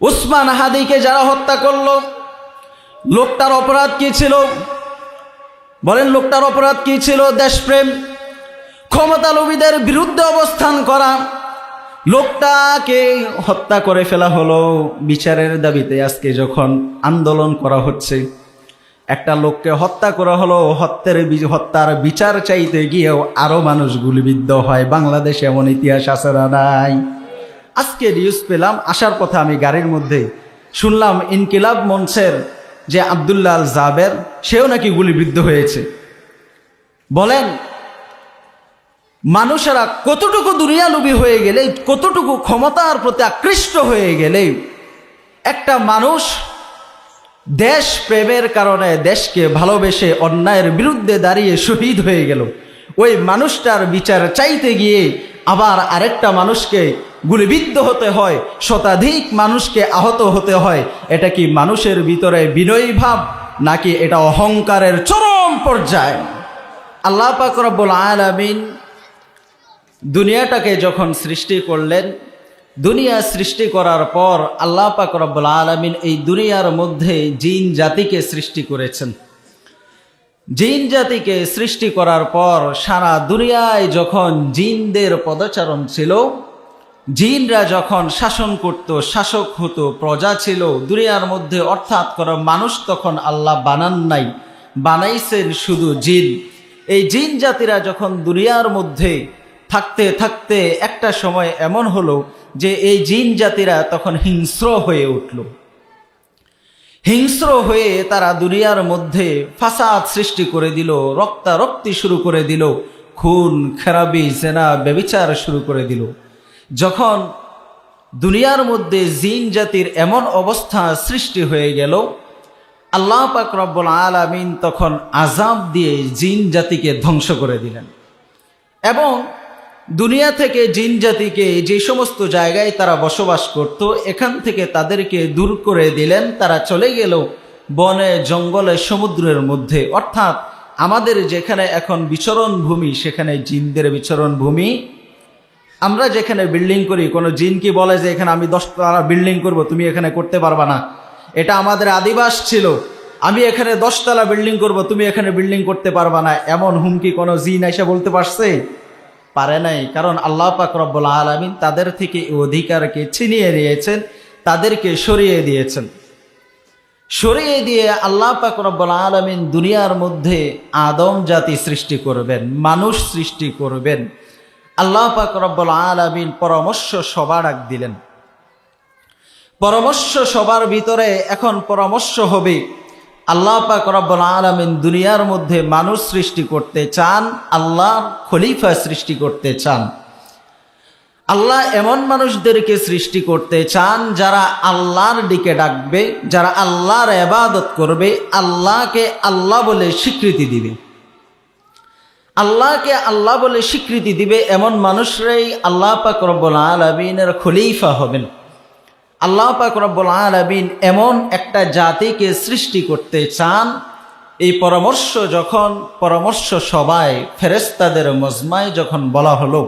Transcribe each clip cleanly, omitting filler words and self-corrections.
উসমান হাদিকে যারা হত্যা করলো, লোকটার অপরাধ কি ছিল? বলেন, লোকটার অপরাধ কি ছিল? দেশপ্রেম, ক্ষমতালোভীদের বিরুদ্ধে অবস্থান করা। লোকটাকে হত্যা করে ফেলা হলো। বিচারের দাবিতে আজকে যখন আন্দোলন করা হচ্ছে, একটা লোককে হত্যা করা হলো, হত্যার বিচার চাইতে গিয়েও আরো মানুষ গুলিবিদ্ধ হয়। বাংলাদেশে এমন ইতিহাস আছে না নাই? আজকে নিউজ পেলাম, আসার পথে আমি গাড়ির মধ্যে শুনলাম ইনকিলাব মঞ্চের যে আব্দুল্লাহ আল জাবের, সেও নাকি গুলিবিদ্ধ হয়েছে। বলেন, মানুষেরা কতটুকু দুনিয়ালোভী হয়ে গেলে, কতটুকু ক্ষমতার প্রতি আকৃষ্ট হয়ে গেলে একটা মানুষ দেশ প্রেমের কারণে, দেশকে ভালোবেসে অন্যায়ের বিরুদ্ধে দাঁড়িয়ে শহীদ হয়ে গেল। ওই মানুষটার বিচার চাইতে গিয়ে আবার আরেকটা মানুষকে গুলিবিদ্ধ হতে হয়, শতাধিক মানুষকে আহত হতে হয়। এটা কি মানুষের ভিতরে বিনয়ী ভাব, নাকি এটা অহংকারের চরম পর্যায়? আল্লাহ পাক রব্বুল আলামিন দুনিয়াটাকে যখন সৃষ্টি করলেন, দুনিয়া সৃষ্টি করার পর আল্লাহ পাক রব্বুল আলামিন এই দুনিয়ার মধ্যে জিন জাতিকে সৃষ্টি করেছেন। জিন জাতিকে সৃষ্টি করার পর সারা দুনিয়ায় যখন জিনদের পদচারণ ছিল, জিনরা যখন শাসন করত, শাসক হতো, প্রজা ছিল দুনিয়ার মধ্যে, অর্থাৎ কোন মানুষ তখন আল্লাহ বানান নাই, বানাইছেন শুধু জিন। এই জিন জাতিরা যখন দুনিয়ার মধ্যে থাকতে থাকতে একটা সময় এমন হলো যে এই জিন জাতিরা তখন হিংস্র হয়ে উঠল। হিংস্র হয়ে তারা দুনিয়ার মধ্যে ফাসাদ সৃষ্টি করে দিল, রক্তারক্তি শুরু করে দিল, খুন খারাবি জেনা ব্যভিচার শুরু করে দিল। যখন দুনিয়ার মধ্যে জিন জাতির এমন অবস্থা সৃষ্টি হয়ে গেল, আল্লাহ পাক রব্বুল আলামিন তখন আযাব দিয়ে জিন জাতিকে ধ্বংস করে দিলেন। এবং দুনিয়া থেকে জিন জাতিকে যে সমস্ত জায়গায় তারা বসবাস করত, এখান থেকে তাদেরকে দূর করে দিলেন। তারা চলে গেল বনে, জঙ্গলে, সমুদ্রের মধ্যে। অর্থাৎ আমাদের যেখানে এখন বিচরণ ভূমি, সেখানে জিনদের বিচরণ ভূমি। আমরা যেখানে বিল্ডিং করি, কোনো জিন কি বলে যে এখানে আমি 10 তলা বিল্ডিং করব, তুমি এখানে করতে পারবা না? এটা আমাদের আদিবাস ছিল। আমি এখানে 10 তলা বিল্ডিং করব, তুমি এখানে বিল্ডিং করতে পারবা না, এমন হুমকি কোনো জিন এসে বলতে পারছে? পারে নাই। কারণ আল্লাহ পাক রব্বুল আলামিন তাদের থেকে এই অধিকারকে ছিনিয়ে নিয়েছেন, তাদেরকে সরিয়ে দিয়েছেন। সরিয়ে দিয়ে আল্লাহ পাক রব্বুল আলামিন দুনিয়ার মধ্যে আদম জাতি সৃষ্টি করবেন, মানুষ সৃষ্টি করবেন। আল্লাহ পাক রব্বুল আলামিন পরামর্শ সভা ডাক দিলেন। পরামর্শ সবার ভিতরে এখন পরামর্শ হবে, আল্লাহ পাক রব্বুল আলামিন দুনিয়ার মধ্যে মানুষ সৃষ্টি করতে চান, আল্লাহর খলিফা সৃষ্টি করতে চান। আল্লাহ এমন মানুষদেরকে সৃষ্টি করতে চান যারা আল্লাহর দিকে ডাকবে, যারা আল্লাহর ইবাদত করবে, আল্লাহকে আল্লাহ বলে স্বীকৃতি দিবে। আল্লাহকে আল্লাহ বলে স্বীকৃতি দিবে এমন মানুষরাই আল্লাহ পাক রব্বুল আলামিনের খলিফা হবেন। আল্লাহ পাক রব্বুল আলামিন এমন একটা জাতিকে সৃষ্টি করতে চান। এই পরামর্শ সভায়, ফেরেশতাদের মজমায় যখন বলা হলো,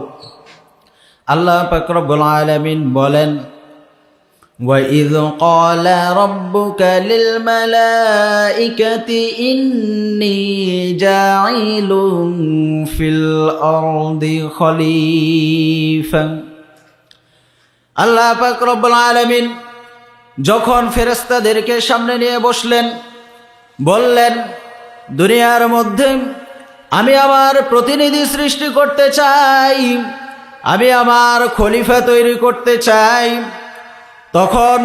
আল্লাহ পাক রব্বুল আলামিন বলেন, وَإِذْ قَالَ رَبُّكَ لِلْمَلَائِكَةِ إِنِّي جَاعِلٌ فِي الْأَرْضِ خَلِيفَةً। আল্লাহ পাক রব্বুল আলামিন যখন ফেরেশতাদেরকে সামনে নিয়ে বসলেন, বললেন, দুনিয়ার মধ্যে আমি আমার প্রতিনিধি সৃষ্টি করতে চাই, আমি আমার খলিফা তৈরি করতে চাই। তখন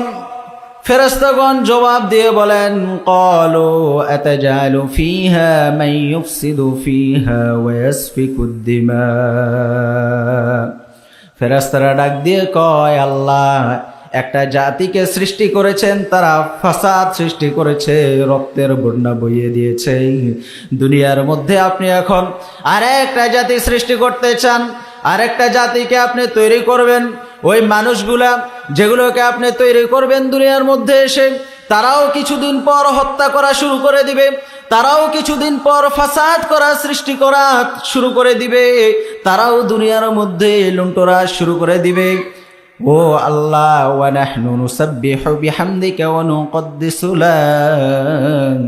ফেরেশতাগণ জবাব দিয়ে বলেন, ক্বালু আতাজালু ফীহা মান ইউফসিদু ফীহা ওয়া ইয়াসফিকুদ দিমা। ফেরেশতারা ডাক দিয়ে কয়, আল্লাহ একটা জাতিকে সৃষ্টি করেছেন, তারা ফাসাদ সৃষ্টি করেছে, রক্তের বন্যা বইয়ে দিয়েছে। দুনিয়ার মধ্যে আপনি এখন আরেকটা জাতি সৃষ্টি করতে চান, আরেকটা জাতিকে আপনি তৈরি করবেন। ওই মানুষগুলা যেগুলোকে আপনি তৈরি করবেন দুনিয়ার মধ্যে এসে, তারাও কিছুদিন পর হত্যা করা শুরু করে দিবে, তারাও কিছুদিন পর ফাসাদ করা, সৃষ্টি করা শুরু করে দিবে, তারাও দুনিয়ার মধ্যে লুণ্ঠরা শুরু করে দিবে। ও আল্লাহ, ওয়া নাহনু নুসাব্বিহু বিহামদিকা ওয়া নুকদ্দিসু লাক,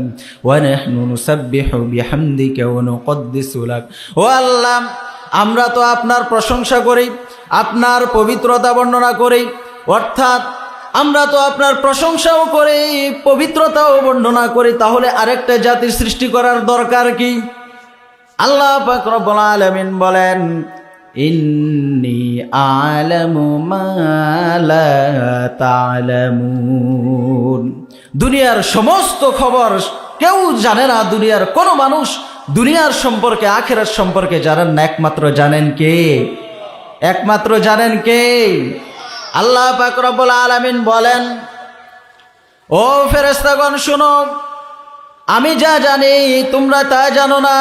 ওয়া নাহনু নুসাব্বিহু বিহামদিকা ওয়া নুকদ্দিসু লাক। ও আল্লাহ, আমরা তো আপনার প্রশংসা করি, আপনার পবিত্রতা বর্ণনা করি, অর্থাৎ আমরা তো আপনার প্রশংসাও করি, পবিত্রতাও বর্ণনা করি, তাহলে আরেকটা জাতির সৃষ্টি করার দরকার কি? আল্লাহ পাক রব্বুল আলামিন বলেন, ইন্নী আ'লামু মা লা তা'লামুন। দুনিয়ার সমস্ত খবর কেউ জানে না, দুনিয়ার কোনো মানুষ দুনিয়ার সম্পর্কে, আখিরাত সম্পর্কে জানেন না, একমাত্র জানেন কে? একমাত্র জানেন কে? আল্লাহ পাক রব্বুল আলামিন বলেন, ও ফেরেশতাগণ শুনো, আমি যা জানি তোমরা তা জানো না।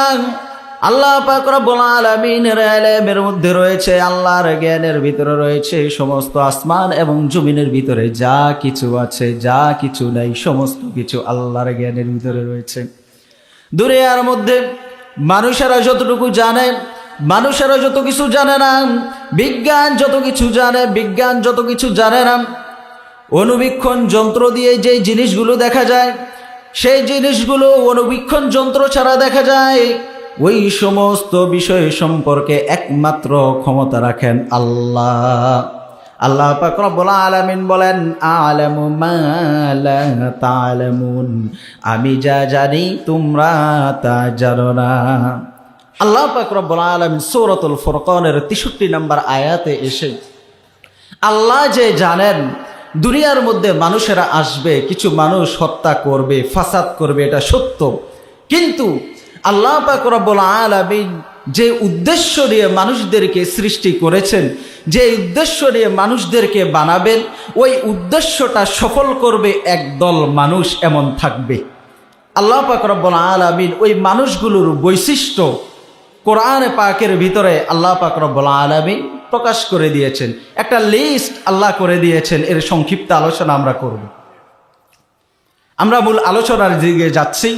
আল্লাহ পাক রব্বুল আলামিনের ইলমের মধ্যে রয়েছে, আল্লাহর জ্ঞানের ভিতরে রয়েছে সমস্ত আসমান এবং জমিনের ভিতরে যা কিছু আছে, যা কিছু নাই, সমস্ত কিছু আল্লাহর জ্ঞানের ভিতরে রয়েছে। দুনিয়ার মধ্যে মানুষেরা যতটুকু জানে, মানুষেরা যত কিছু জানে না, বিজ্ঞান যত কিছু জানে, বিজ্ঞান যত কিছু জানে না। অনুবীক্ষণ যন্ত্র দিয়ে যে জিনিসগুলো দেখা যায়, সেই জিনিসগুলো অনুবীক্ষণ যন্ত্র ছাড়া দেখা যায়। ওই সমস্ত বিষয় সম্পর্কে একমাত্র ক্ষমতা রাখেন আল্লাহ। আল্লাহ পাক রব্বুল আলামিন বলেন, আ'লামু মা লা তা'লামুন, আমি যা জানি তোমরা তা জানো না। আল্লাহ পাক রব্বুল আলামিন সূরাতুল ফুরকানের 63 নম্বর আয়াতে এসে আল্লাহ যে জানেন দুনিয়ার মধ্যে মানুষেরা আসবে, কিছু মানুষ হত্যা করবে, ফাসাদ করবে, এটা সত্য, কিন্তু আল্লাহ পাক রব্বুল আলামিন যে উদ্দেশ্য নিয়ে মানুষদেরকে সৃষ্টি করেছেন, যে উদ্দেশ্য নিয়ে মানুষদেরকে বানাবেন, ওই উদ্দেশ্যটা সফল করবে একদল মানুষ এমন থাকবে। আল্লাহ পাক রব্বুল আলামিন ওই মানুষগুলোর বৈশিষ্ট্য কোরআনে পাকের ভিতরে আল্লাহ পাক রব্বুল আলামিন প্রকাশ করে দিয়েছেন, একটা লিস্ট আল্লাহ করে দিয়েছেন। এর সংক্ষিপ্ত আলোচনা আমরা করব। আমরা মূল আলোচনার দিকে যাচ্ছি।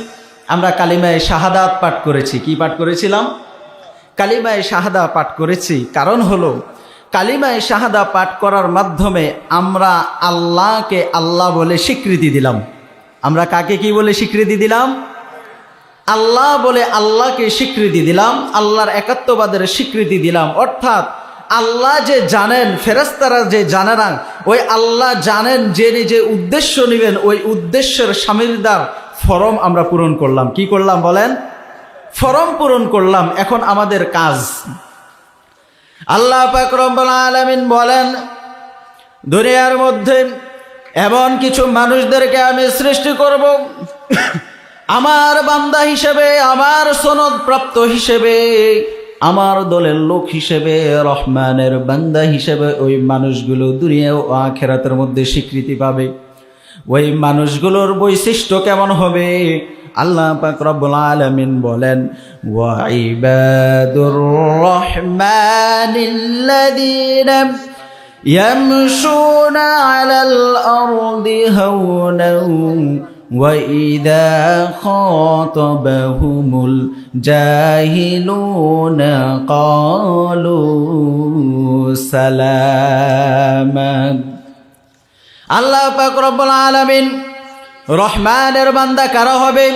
আমরা কালিমায়ে শাহাদাত পাঠ করেছি। কি পাঠ করেছিলাম? কালিমায়ে শাহাদা পাঠ করেছি। কারণ হলো কালিমায়ে শাহাদা পাঠ করার মাধ্যমে আমরা আল্লাহকে আল্লাহ বলে স্বীকৃতি দিলাম। আমরা কাকে কি বলে স্বীকৃতি দিলাম? আল্লাহ বলে আল্লাহকে স্বীকৃতি দিলাম, আল্লাহর একাত্মবাদের স্বীকৃতি দিলাম। অর্থাৎ আল্লাহ যে জানেন, ফেরেশতারা যে জানে না, ওই আল্লাহ জানেন, যে নিজে উদ্দেশ্য নেবেন, ওই উদ্দেশ্যের শামিলদার ফরম আমরা পূরণ করলাম। কি করলাম বলেন? ফরম পূরণ করলাম। এখন আমাদের কাজ। আল্লাহ পাক রব্বুল আলামিন বলেন, দুনিয়ার মধ্যে এমন কিছু মানুষদেরকে আমি সৃষ্টি করব, আমার বান্দা হিসেবে, আমার সনদ প্রাপ্ত হিসেবে, আমার দলের লোক হিসেবে, রহমানের বান্দা হিসেবে ওই মানুষগুলো দুনিয়া ও আখিরাতের মধ্যে স্বীকৃতি পাবে। ওই মানুষগুলোর বৈশিষ্ট্য কেমন হবে? আল্লাহ পাক রব্বুল আলামিন বলেন, ওয়া ইবাদুর রহমানিল্লাযীনা ইয়ামশুনা আলাল আরদি হাওনান ওয়া ইযা খাতাবাহুমুল জাহিলুনা ক্বালু সালামা। আল্লাহ পাক রব্বুল আলামিন রহমানের বান্দা কারা হবে?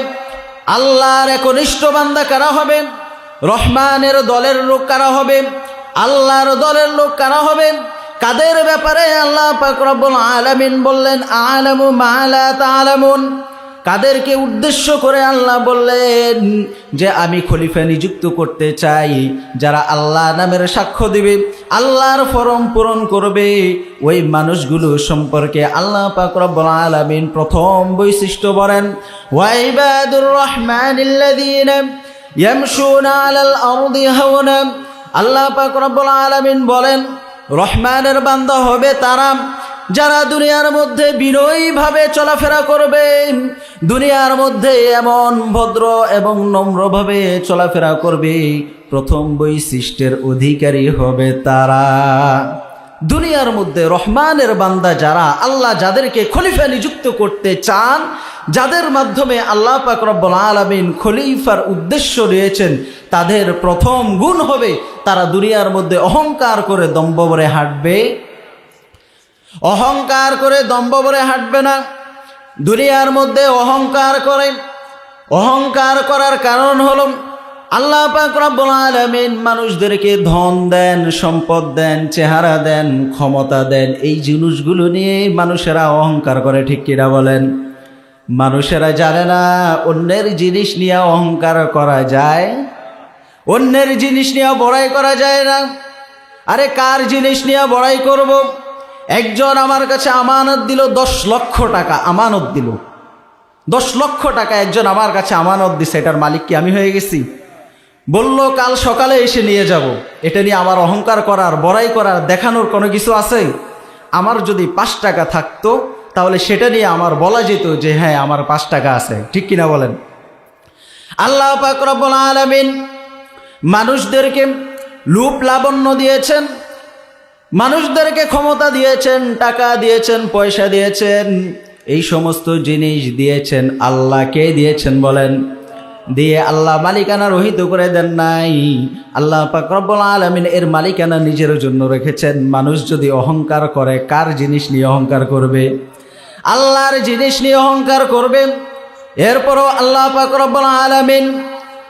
আল্লাহর একনিষ্ঠ বান্দা কারা হবে? রহমানের দলের লোক কারা হবে? আল্লাহর দলের লোক কারা হবে? কাদের ব্যাপারে আল্লাহ পাক রব্বুল আলামিন বললেন, আ'লামু মা লা তা'লামুন? কাদেরকে উদ্দেশ্য করে আল্লাহ বললেন যে আমি খলিফা নিযুক্ত করতে চাই, যারা আল্লাহ নামের সাক্ষ্য দিবে, আল্লাহর ফরম পূরণ করবে, ওই মানুষগুলো সম্পর্কে আল্লাহ পাক রব্বুল আলামিন প্রথম বৈশিষ্ট্য বলেন, ওয়া ইবাদুর রহমানিল্লাযীনা ইয়ামশুনা আলাল আরদি হাওনা। আল্লাহ পাক রব্বুল আলামিন বলেন, রহমানের বান্দা হবে তারা যারা দুনিয়ার মধ্যে বিনয়ীভাবে চলাফেরা করবে, দুনিয়ার মধ্যে এমন ভদ্র এবং নম্রভাবে চলাফেরা করবে। প্রথম বৈশিষ্ট্যের অধিকারী হবে তারা। দুনিয়ার মধ্যে রহমানের বান্দা যারা, আল্লাহ যাদেরকে খলিফা নিযুক্ত করতে চান, যাদের মাধ্যমে আল্লাহ পাক রব্বুল আলামিন খলিফার উদ্দেশ্য নিয়েছেন, তাদের প্রথম গুণ হবে তারা দুনিয়ার মধ্যে অহংকার করে দম্ভ ভরে হাঁটবে অহংকার করে দম্ভ ভরে হাঁটবে না। দুনিয়ার মধ্যে অহংকার করে, অহংকার করার কারণ হলো আল্লাহ পাক রব্বুল আলামিন মানুষদেরকে ধন দেন, সম্পদ দেন, চেহারা দেন, ক্ষমতা দেন। এই জিনিসগুলো নিয়ে মানুষেরা অহংকার করে, ঠিক কিনা বলেন? মানুষেরা জানে না অন্যের জিনিস নিয়ে অহংকার করা যায়, অন্যের জিনিস নিয়ে বড়াই করা যায় না। আরে কার জিনিস নিয়ে বড়াই করব? একজন আমার কাছে আমানত দিল 10 লক্ষ টাকা, আমানত দিল 10 লক্ষ টাকা, একজন আমার কাছে আমানত দিছে, এটার মালিক কি আমি হয়ে গেছি? বলল কাল সকালে এসে নিয়ে যাব। এটা নিয়ে আমার অহংকার করার, বড়াই করার, দেখানোর কোনো কিছু আছে? আমার যদি 5 টাকা থাকতো তাহলে সেটা নিয়ে আমার বলা যেত যে হ্যাঁ আমার 5 টাকা আছে, ঠিক কিনা বলেন? আল্লাহ পাক রব্বুল আলামিন মানুষদেরকে রূপ লাবণ্য দিয়েছেন, মানুষদেরকে ক্ষমতা দিয়েছেন, টাকা দিয়েছেন, পয়সা দিয়েছেন, এই সমস্ত জিনিস দিয়েছেন। আল্লাহকে দিয়েছেন বলেন? দিয়ে আল্লাহ মালিকানা রহিত করে দেন নাই। আল্লাহ পাক রব্বুল আলামিন এর মালিকানা নিজের জন্য রেখেছেন। মানুষ যদি অহংকার করে, কার জিনিস নিয়ে অহংকার করবে? আল্লাহর জিনিস নিয়ে অহংকার করবে। এরপরও আল্লাহ পাক রব্বুল আলামিন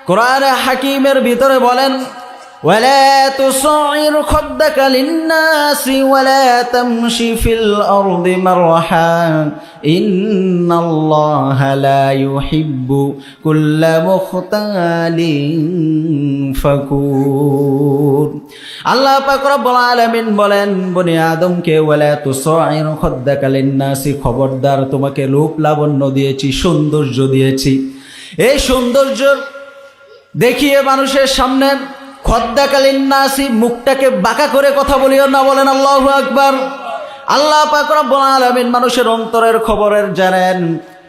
কোরআনে হাকিমের ভিতরে বলেন, ولا تصعر خدك للناس ولا تمشي في الأرض مرحا إن الله لا يحب كل مختال فخور। আল্লাহ পাক রব্বুল আলামিন বলেন বনি আদমকে, ওয়ালা তুসাইর খদ্দাকা লিন্নাসি, খবরদার তোমাকে রূপ লাবণ্য দিয়েছি, সৌন্দর্য দিয়েছি, এই সৌন্দর্য দেখিয়ে মানুষের সামনে খদ্দাকা লিন্নাসি, মুখটাকে বাঁকা করে কথা বলিও না, বলেন আল্লাহু আকবার। আল্লাহ পাক রব্বুল আলামিন মানুষের অন্তরের খবরের জানেন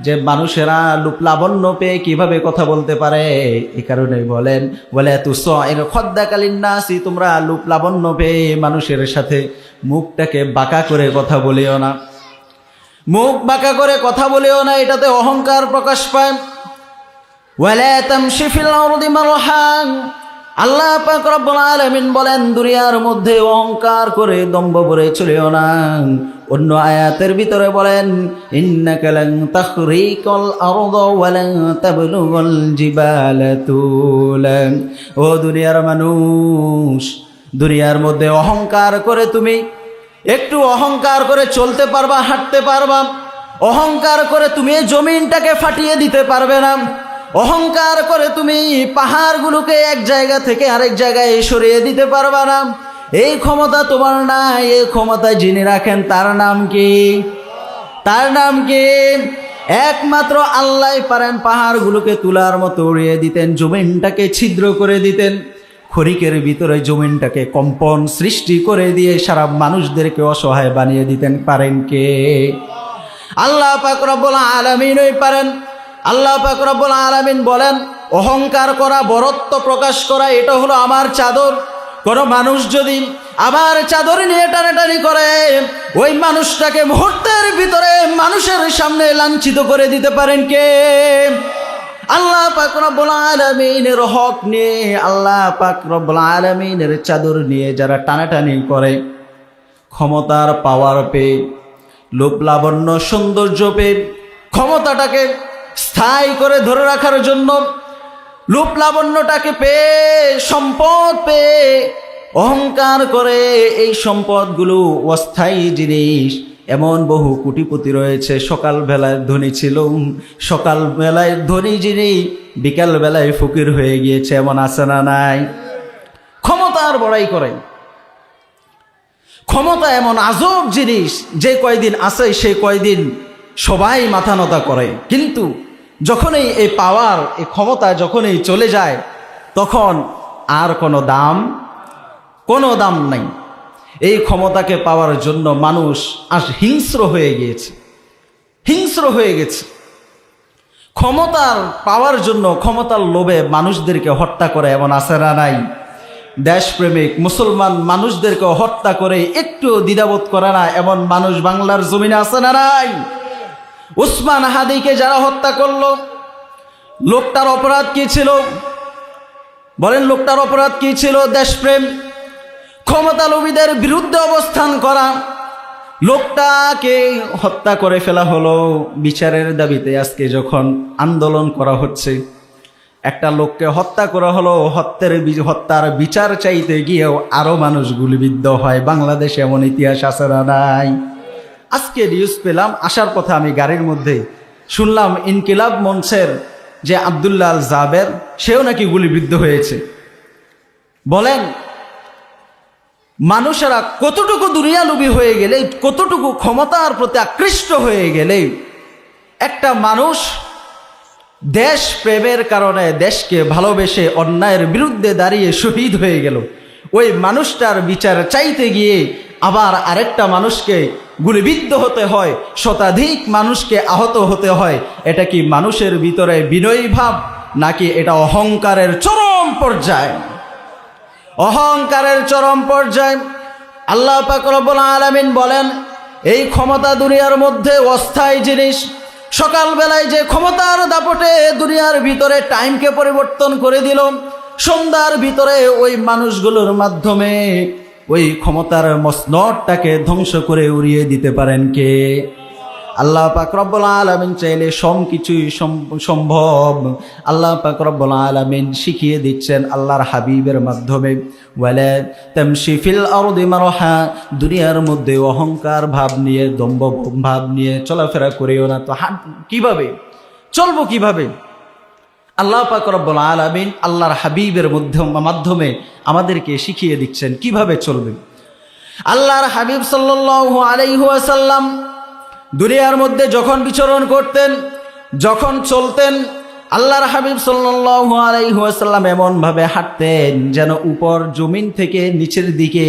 যে মানুষেরা রূপ লাবণ্য পেয়ে কিভাবে কথা বলতে পারে। এই কারণে বলেন ওয়ালা তুসাইর খদ্দাকা লিন্নাসি, তোমরা রূপ লাবণ্য পেয়ে মানুষের সাথে মুখটাকে বাঁকা করে কথা বলিও না, মুখ বাঁকা করে কথা বলিও না, এটাতে অহংকার প্রকাশ পায়। ওয়ালা তামশি ফিল আরদি মারহা, আল্লাহ পাক রব্বুল আলামিন বলেন দুনিয়ার মধ্যে অহংকার করে দম্ভ ভরে চলিও না। অন্য আয়াতের ভিতরে বলেন ইন্নাকা লান তাখরিকাল আরদা ওয়া লান তাবলুগাল জিবালা তুলা। ও দুনিয়ার মানুষ, দুনিয়ার মধ্যে অহংকার করে তুমি একটু অহংকার করে চলতে পারবা, হাঁটতে পারবা, অহংকার করে তুমি জমিনটাকে ফাটিয়ে দিতে পারবে না, অহংকার করে তুমি পাহাড়গুলোকে এক জায়গা থেকে আরেক জায়গায় সরিয়ে দিতে পারবা না। এই ক্ষমতা তোমার নাই। এই ক্ষমতা যিনি রাখেন তার নাম কি? তার নাম কি? একমাত্র আল্লাহই পারেন পাহাড়গুলোকে তুলার মতো উড়িয়ে দিতেন, জমিনটাকে ছিদ্র করে দিতেন, খড়িকের ভিতরে জমিনটাকে কম্পন সৃষ্টি করে দিয়ে সারা মানুষদেরকে অসহায় বানিয়ে দিতেন। পারেন কে? আল্লাহ পাক রব্বুল আলামিনই পারেন। আল্লাহ পাক রব্বুল আলামিন বলেন অহংকার করা, বরত্ব প্রকাশ করা, এটা হলো আমার চাদর। কোনো মানুষ যদি আমার চাদর নিয়ে টানাটানি করে, ওই মানুষটাকে মুহূর্তের ভিতরে মানুষের সামনে লাঞ্ছিত করে দিতে পারেন কে? আল্লাহ পাক রব্বুল আলামিনের হক নিয়ে, আল্লাহ পাক রব্বুল আলামিনের চাদর নিয়ে যারা টানাটানি করে, ক্ষমতার পাওয়ার পেয়ে, লোভ লাবণ্য সৌন্দর্য পেয়ে, ক্ষমতাটাকে স্থায়ী করে ধরে রাখার জন্য লোভ লাবণ্যটাকে পেয়ে, সম্পদ পেয়ে অহংকার করে, এই সম্পদগুলো অস্থায়ী জিনিস। এমন বহু কোটিপতি রয়েছে, সকাল বেলায় ধনী ছিল, সকাল বেলায় ধনী যিনি বিকাল বেলায় ফকির হয়ে গিয়েছে, এমন আছে না নাই? ক্ষমতার বড়াই করে। ক্ষমতা এমন আজব জিনিস, যে কয়দিন আছে সেই কয়দিন সবাই মাথা নত করে, কিন্তু যখনই এই পাওয়ার, এই ক্ষমতা যখনই চলে যায় তখন আর কোনো দাম নাই। এই ক্ষমতাকে পাওয়ার জন্য মানুষ আজ হিংস্র হয়ে গিয়েছে, হিংস্র হয়ে গেছে। ক্ষমতার পাওয়ার জন্য, ক্ষমতার লোভে মানুষদেরকে হত্যা করে, এমন আছে না নাই? দেশপ্রেমিক মুসলমান মানুষদেরকে হত্যা করে একটু দ্বিধাবোধ করে না, এমন মানুষ বাংলার জমিনে আছে না নাই? উসমান হাদিকে যারা হত্যা করলো, লোকটার অপরাধ কি ছিল? বলেন লোকটার অপরাধ কি ছিল? দেশপ্রেম, ক্ষমতালোভীদের বিরুদ্ধে অবস্থান করা, লোকটাকে হত্যা করে ফেলা হলো বিচারের দাবিতে। আজকে যখন আন্দোলন করা হচ্ছে, একটা লোককে হত্যা করা হলো, হত্যার বিচার চাইতে গিয়েও আরো মানুষ গুলিবিদ্ধ হয়। বাংলাদেশে এমন ইতিহাস আছে না নাই? আজকে নিউজ পেলাম, আসার পথে আমি গাড়ির মধ্যে শুনলাম ইনকিলাব মঞ্চের যে আব্দুল্লাহ আল জাবের, সেও নাকি গুলিবিদ্ধ হয়েছে। বলেন মানুষেরা কতটুকু দুনিয়ালোভী হয়ে গেলে, কতটুকু ক্ষমতার প্রতি আকৃষ্ট হয়ে গেলে একটা মানুষ দেশ প্রেমের কারণে, দেশকে ভালোবেসে অন্যায়ের বিরুদ্ধে দাঁড়িয়ে শহীদ হয়ে গেল। ওই মানুষটার বিচার চাইতে গিয়ে আবার আরেকটা মানুষকে গুলিবিদ্ধ হতে হয়, শতাধিক মানুষকে আহত হতে হয়। এটা কি মানুষের ভিতরে বিনয়ী ভাব, নাকি এটা অহংকারের চরম পর্যায়? অহংকারের চরম পর্যায়। আল্লাহ পাক রব্বুল আলামিন বলেন, এই ক্ষমতা দুনিয়ার মধ্যে অস্থায়ী জিনিস। সকালবেলায় যে ক্ষমতার দাপটে দুনিয়ার ভিতরে টাইমকে পরিবর্তন করে দিল, সন্ধ্যার ভিতরে ওই মানুষগুলোর মাধ্যমে ওই ক্ষমতার মসনদটাকে ধ্বংস করে উড়িয়ে দিতে পারেন কে? আল্লাহ পাক রব্বুল আলামিন চাইলে সবকিছুই সম্ভব। আল্লাহ পাক রব্বুল আলামিন শিখিয়ে দিচ্ছেন আল্লাহর হাবিবের মাধ্যমে, ওয়ালা তামশি ফিল আরদি মারহা, দুনিয়ার মধ্যে অহংকার ভাব নিয়ে, দম্ভ ভাব নিয়ে চলাফেরা করিও না। তো কিভাবে চলবো, কিভাবে? আল্লাহ পাক রব্বুল আলামিন আল্লাহর হাবিবের মাধ্যমে আমাদেরকে শিখিয়ে দিচ্ছেন কিভাবে চলবে। আল্লাহর হাবিব সাল্লাল্লাহু আলাইহি ওয়াসাল্লাম দুনিয়ার মধ্যে যখন বিচরণ করতেন, যখন চলতেন, আল্লাহর হাবিব সাল্লাল্লাহু আলাইহি ওয়াসাল্লাম এমন ভাবে হাঁটতেন যেন উপর জমিন থেকে নিচের দিকে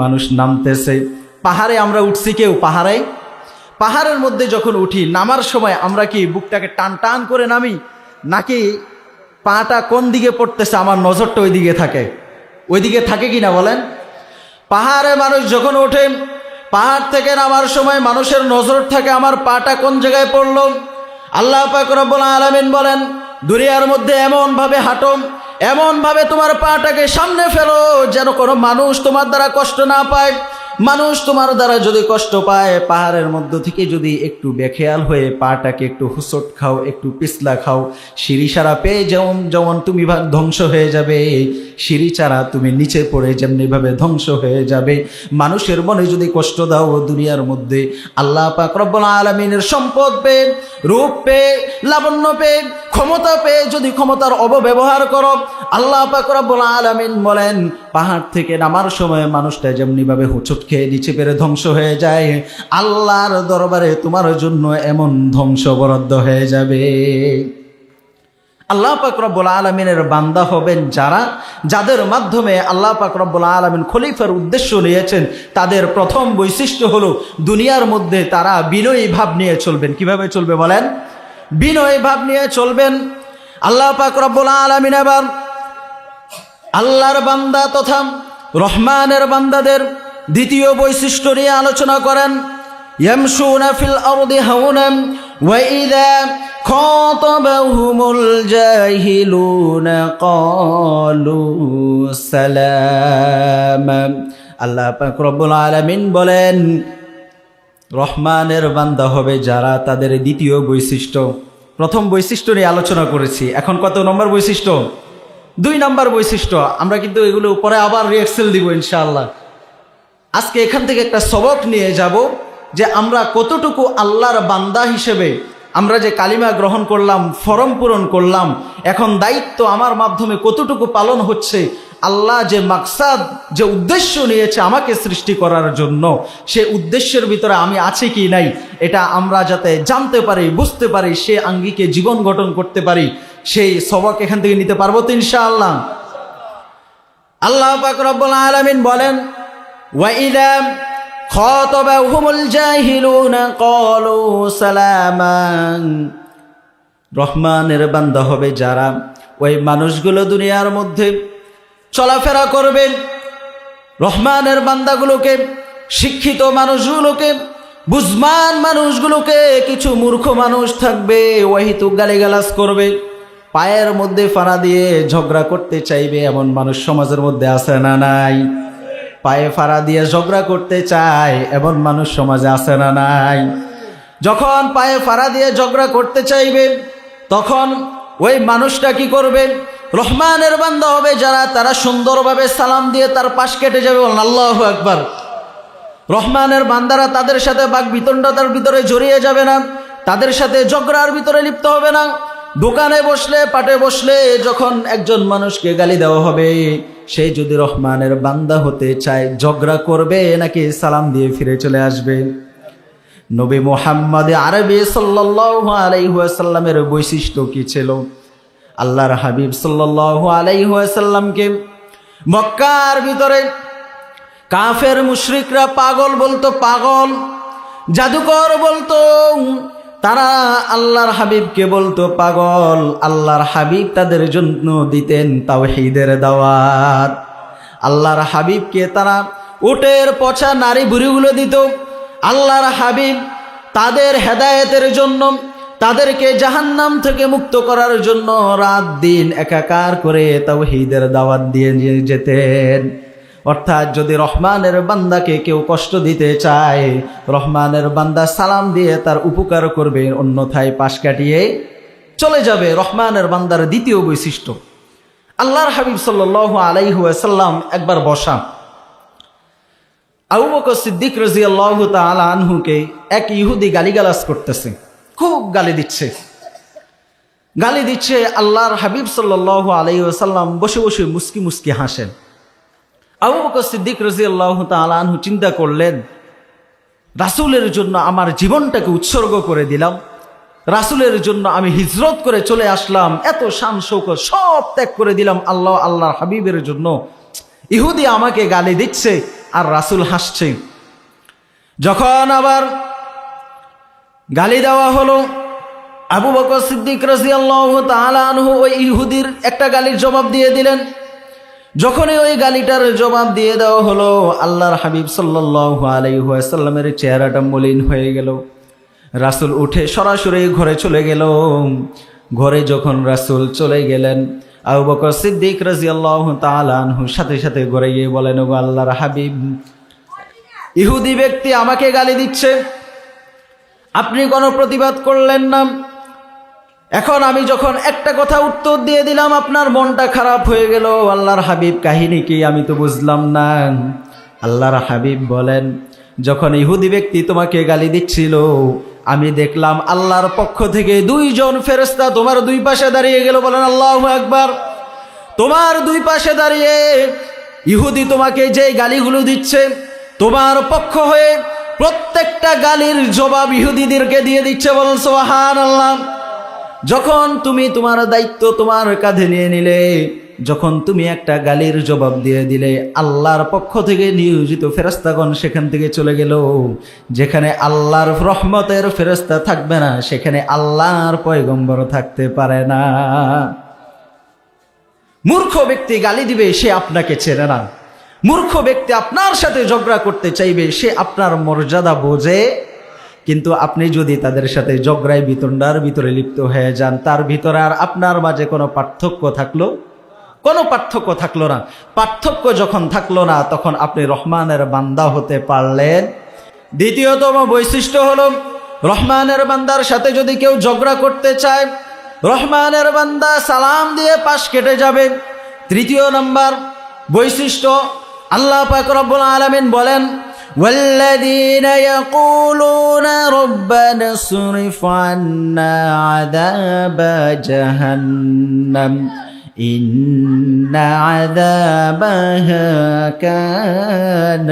মানুষ নামতেছে। পাহাড়ে আমরা উঠছি, কেউ পাহাড়ের মধ্যে যখন উঠি, নামার সময় আমরা কি বুকটাকে টান টান করে নামি, নাকি পাটা কোন দিকে পড়তেছে আমার নজরটা ওই দিকে থাকে? ওই দিকে থাকে কিনা বলেন? পাহাড়ে মানুষ যখন ওঠে, পাহাড় থেকে নামার সময় মানুষের নজর থাকে আমার পাটা কোন জায়গায় পড়লো। আল্লাহ পাক রব্বুল আলামিন বলেন, দুনিয়ার মধ্যে এমন ভাবে হাঁটো, এমন ভাবে তোমার পাটাকে সামনে ফেলো যেন কোনো মানুষ তোমার দ্বারা কষ্ট না পায়। মানুষ তোমার দ্বারা যদি কষ্ট পায়, পাহাড়ের মধ্য থেকে যদি একটু বেখেয়াল হয়ে পাটাকে একটু হুসট খাও, একটু পিছলা খাও, সিঁড়ি ছাড়া পেয়ে যেমন তুমি ধ্বংস হয়ে যাবে, সিঁড়ি ছাড়া তুমি নিচে পড়ে যেমনিভাবে ধ্বংস হয়ে যাবে। মানুষের মনে যদি কষ্ট দাও দুনিয়ার মধ্যে, আল্লাহ পাক রব্বুল আলামিনের সম্পদ পেয়ে, রূপ পেয়ে, লাবণ্য পেয়ে, ক্ষমতা পেয়ে যদি ক্ষমতার অপব্যবহার করো, আল্লাহ পাক রব্বুল আলামিন বলেন পাহাড় থেকে নামার সময় মানুষটা যেমনিভাবে হুচট খেয়ে নিচে পেরে ধ্বংস হয়ে যায়, আল্লাহর দরবারে তোমার জন্য এমন ধ্বংস বরাদ্দ হয়ে যাবে। আল্লাহ পাক রব্বুল আলামিনের বান্দা হবেন যারা, যাদের মাধ্যমে আল্লাহ পাক রব্বুল আলামিন খলিফার উদ্দেশ্য নিয়েছেন, তাদের প্রথম বৈশিষ্ট্য হলো দুনিয়ার মধ্যে তারা বিনয়ী ভাব নিয়ে চলবেন। কিভাবে চলবে বলেন? বিনয়ী ভাব নিয়ে চলবেন। আল্লাহ পাক রব্বুল আলামিন আবার আল্লাহর বান্দা তথা রহমানের বান্দাদের দ্বিতীয় বৈশিষ্ট্য নিয়ে আলোচনা করেন। ইয়ামশুনা ফিল আরদি হাওনান ওয়া ইযা খাতাবাহুমুল জাহিলুনা ক্বালু সালামা। আল্লাহ পাক রব্বুল আলামিন বলেন রহমানের বান্দা হবে যারা, তাদের দ্বিতীয় বৈশিষ্ট্য। প্রথম বৈশিষ্ট্য নিয়ে আলোচনা করেছি, এখন কত নম্বর বৈশিষ্ট্য? 2 নম্বর বৈশিষ্ট্য। আমরা কিন্তু এগুলো উপরে আবার রিএক্সেল দিব ইনশাআল্লাহ। আজকে এখান থেকে একটা সবক নিয়ে যাব যে আমরা কতটুকু আল্লাহর বান্দা হিসেবে, আমরা যে কালিমা গ্রহণ করলাম, ফরম পূরণ করলাম, এখন দায়িত্ব আমার মাধ্যমে কতটুকু পালন হচ্ছে। আল্লাহ যে মাকসাদ, যে উদ্দেশ্য নিয়েছে আমাকে সৃষ্টি করার জন্য, সে উদ্দেশ্যের ভিতরে আমি আছি কি নাই, এটা আমরা যাতে জানতে পারি, বুঝতে পারি, সে আঙ্গিকে জীবন গঠন করতে পারি, সেই সবক এখান থেকে নিতে পারবো তো ইনশাআল্লাহ। আল্লাহ পাক রব্বুল আলামিন বলেন ওয়া ইযা খাতাবাহুমুল জাহিলুনা ক্বালু সালামান। রহমানের বান্দা হবে যারা, ওই মানুষগুলো দুনিয়ার মধ্যে চলাফেরা করবে, রহমানের বান্দাগুলোকে, শিক্ষিত মানুষগুলোকে, বুঝমান মানুষগুলোকে, কিছু মূর্খ মানুষ থাকবে ওয়াহিতুক গালিগালাজ করবে, পায়ের মধ্যে ফাড়া দিয়ে ঝগড়া করতে চাইবে, এমন মানুষ সমাজের মধ্যে আছে না নাই? পায়ে ফাড়া দিয়ে ঝগড়া করতে চায়, এমন মানুষ সমাজে আছে না নাই? যখন পায়ে ফাড়া দিয়ে ঝগড়া করতে চাইবে তখন ওই মানুষটা কি করবে? রহমানের বান্দা হবে যারা, তারা সুন্দরভাবে সালাম দিয়ে তার পাশ কেটে যাবে। বলেন আল্লাহু আকবার। রহমানের বান্দারা তাদের সাথে বাকবিতণ্ডার ভিতরে জড়িয়ে যাবে না, তাদের সাথে ঝগড়ার ভিতরে লিপ্ত হবে না। দোকানে বসলে, পাটে বসলে যখন একজন মানুষকে গালি দেওয়া হবে, সে যদি রহমানের বান্দা হতে চায়, ঝগড়া করবে নাকি সালাম দিয়ে ফিরে চলে আসবে? নবী মুহাম্মদ আরবি সাল্লাল্লাহু আলাইহি ওয়াসাল্লামের বৈশিষ্ট্য কি ছিল? আল্লাহর হাবিব সাল্লাল্লাহু আলাইহি ওয়াসাল্লামকে মক্কার ভিতরে কাফের মুশরিকরা পাগল বলতো, পাগল, জাদুকর বলতো। তারা আল্লাহর হাবিবকে বলতো পাগল। আল্লাহর হাবিব তাদের জন্য দিতেন তাওহীদের দাওয়াত। আল্লাহর হাবিবকে তারা উটের পচা নারী বুড়িগুলো দিত। আল্লাহর হাবিব তাদের হেদায়েতের জন্য, তাদেরকে জাহান্নাম থেকে মুক্ত করার জন্য রাত দিন একাকার করে তাওহীদের দাওয়াত দিয়ে নিয়ে যেতেন। অর্থাৎ যদি রহমানের বান্দাকে কেউ কষ্ট দিতে চায়, রহমানের বান্দা সালাম দিয়ে তার উপকার করবে, অন্যথায় পাশ কাটিয়ে চলে যাবে। রহমানের বান্দার দ্বিতীয় বৈশিষ্ট্য। আল্লাহর হাবিব সাল্লাল্লাহু আলাইহি ওয়াসাল্লাম একবার বসা, আবু বকর সিদ্দিক রাদিয়াল্লাহু তাআলা আনহুকে এক ইহুদি গালিগালাজ করতেছে, খুব গালি দিচ্ছে। আল্লাহর হাবিব সাল্লাল্লাহু আলাইহি ওয়াসাল্লাম বসে বসে মুস্কি মুস্কি হাসেন। আবু বকর সিদ্দিক রাদিয়াল্লাহু তাআলা আনহু চিন্তা করলেন, রাসূলের জন্য আমার জীবনটাকে উৎসর্গ করে দিলাম, রাসূলের জন্য আমি হিজরত করে চলে আসলাম, এত শান শৌকত সব ত্যাগ করে দিলাম আল্লাহর হাবিবের জন্য। ইহুদি আমাকে গালি দিচ্ছে আর রাসূল হাসছে। যখন আবার গালি দেওয়া হলো, আবু বকর সিদ্দিক রাদিয়াল্লাহু তাআলা আনহু ওই ইহুদির একটা গালির জবাব দিয়ে দিলেন। যখনই ওই গালিটার জবাব দিয়ে দেওয়া হলো, আল্লাহর হাবিব সাল্লাল্লাহু আলাইহি ওয়াসাল্লামের চেহারাটা মলিন হয়ে গেল। রাসূল উঠে সরাসরি ঘরে চলে গেল। ঘরে যখন রাসূল চলে গেলেন, আবু বকর সিদ্দিক রাদিয়াল্লাহু তাআলা আনহু সাথে সাথে ঘরে গিয়ে বলেন, ওগো আল্লাহর হাবিব, ইহুদি ব্যক্তি আমাকে গালি দিচ্ছে, আপনি কোনো প্রতিবাদ করলেন না। এখন আমি যখন একটা কথা উত্তর দিয়ে দিলাম, আপনার মনটা খারাপ হয়ে গেল। আল্লাহর হাবিব, কাহিনী কি আমি তো বুঝলাম না। আল্লাহর হাবিব বলেন, যখন ইহুদি ব্যক্তি তোমাকে গালি দিচ্ছিল, আমি দেখলাম আল্লাহর পক্ষ থেকে দুইজন ফেরেশতা তোমার দুই পাশে দাঁড়িয়ে গেল। বলেন আল্লাহু আকবার। তোমার দুই পাশে দাঁড়িয়ে ইহুদি তোমাকে যে গালিগুলো দিচ্ছে, তোমার পক্ষ হয়ে প্রত্যেকটা গালির জবাব ইহুদিদেরকে দিয়ে দিচ্ছে। বলেন সুবহানাল্লাহ। যখন তুমি তোমার দায়িত্ব তোমার কাঁধে নিয়ে নিলে, যখন তুমি একটা গালির জবাব দিয়ে দিলে, আল্লাহর পক্ষ থেকে নিয়োজিত ফেরেশতাগণ সেখান থেকে চলে গেল। যেখানে আল্লাহর রহমতের ফেরেশতা থাকবে না, সেখানে আল্লাহর পয়গম্বর থাকতে পারে না। মূর্খ ব্যক্তি গালি দিবে, সে আপনাকে চেনে না। মূর্খ ব্যক্তি আপনার সাথে ঝগড়া করতে চাইবে, সে আপনার মর্যাদা বোঝে। কিন্তু আপনি যদি তাদের সাথে ঝগড়ায় বিতণ্ডার ভিতরে লিপ্ত হয়ে যান, তার ভিতরে আর আপনার মাঝে কোনো পার্থক্য থাকলো? কোনো পার্থক্য থাকলো না। পার্থক্য যখন থাকলো না, তখন আপনি রহমানের বান্দা হতে পারলেন। দ্বিতীয়তম বৈশিষ্ট্য হলো, রহমানের বান্দার সাথে যদি কেউ ঝগড়া করতে চায়, রহমানের বান্দা সালাম দিয়ে পাশ কেটে যাবে। তৃতীয় নম্বর বৈশিষ্ট্য, আল্লাহ পাক রব্বুল আলামিন বলেন, والذين يقولون ربنا اصرف عنا عذاب جهنم إن عذابها كان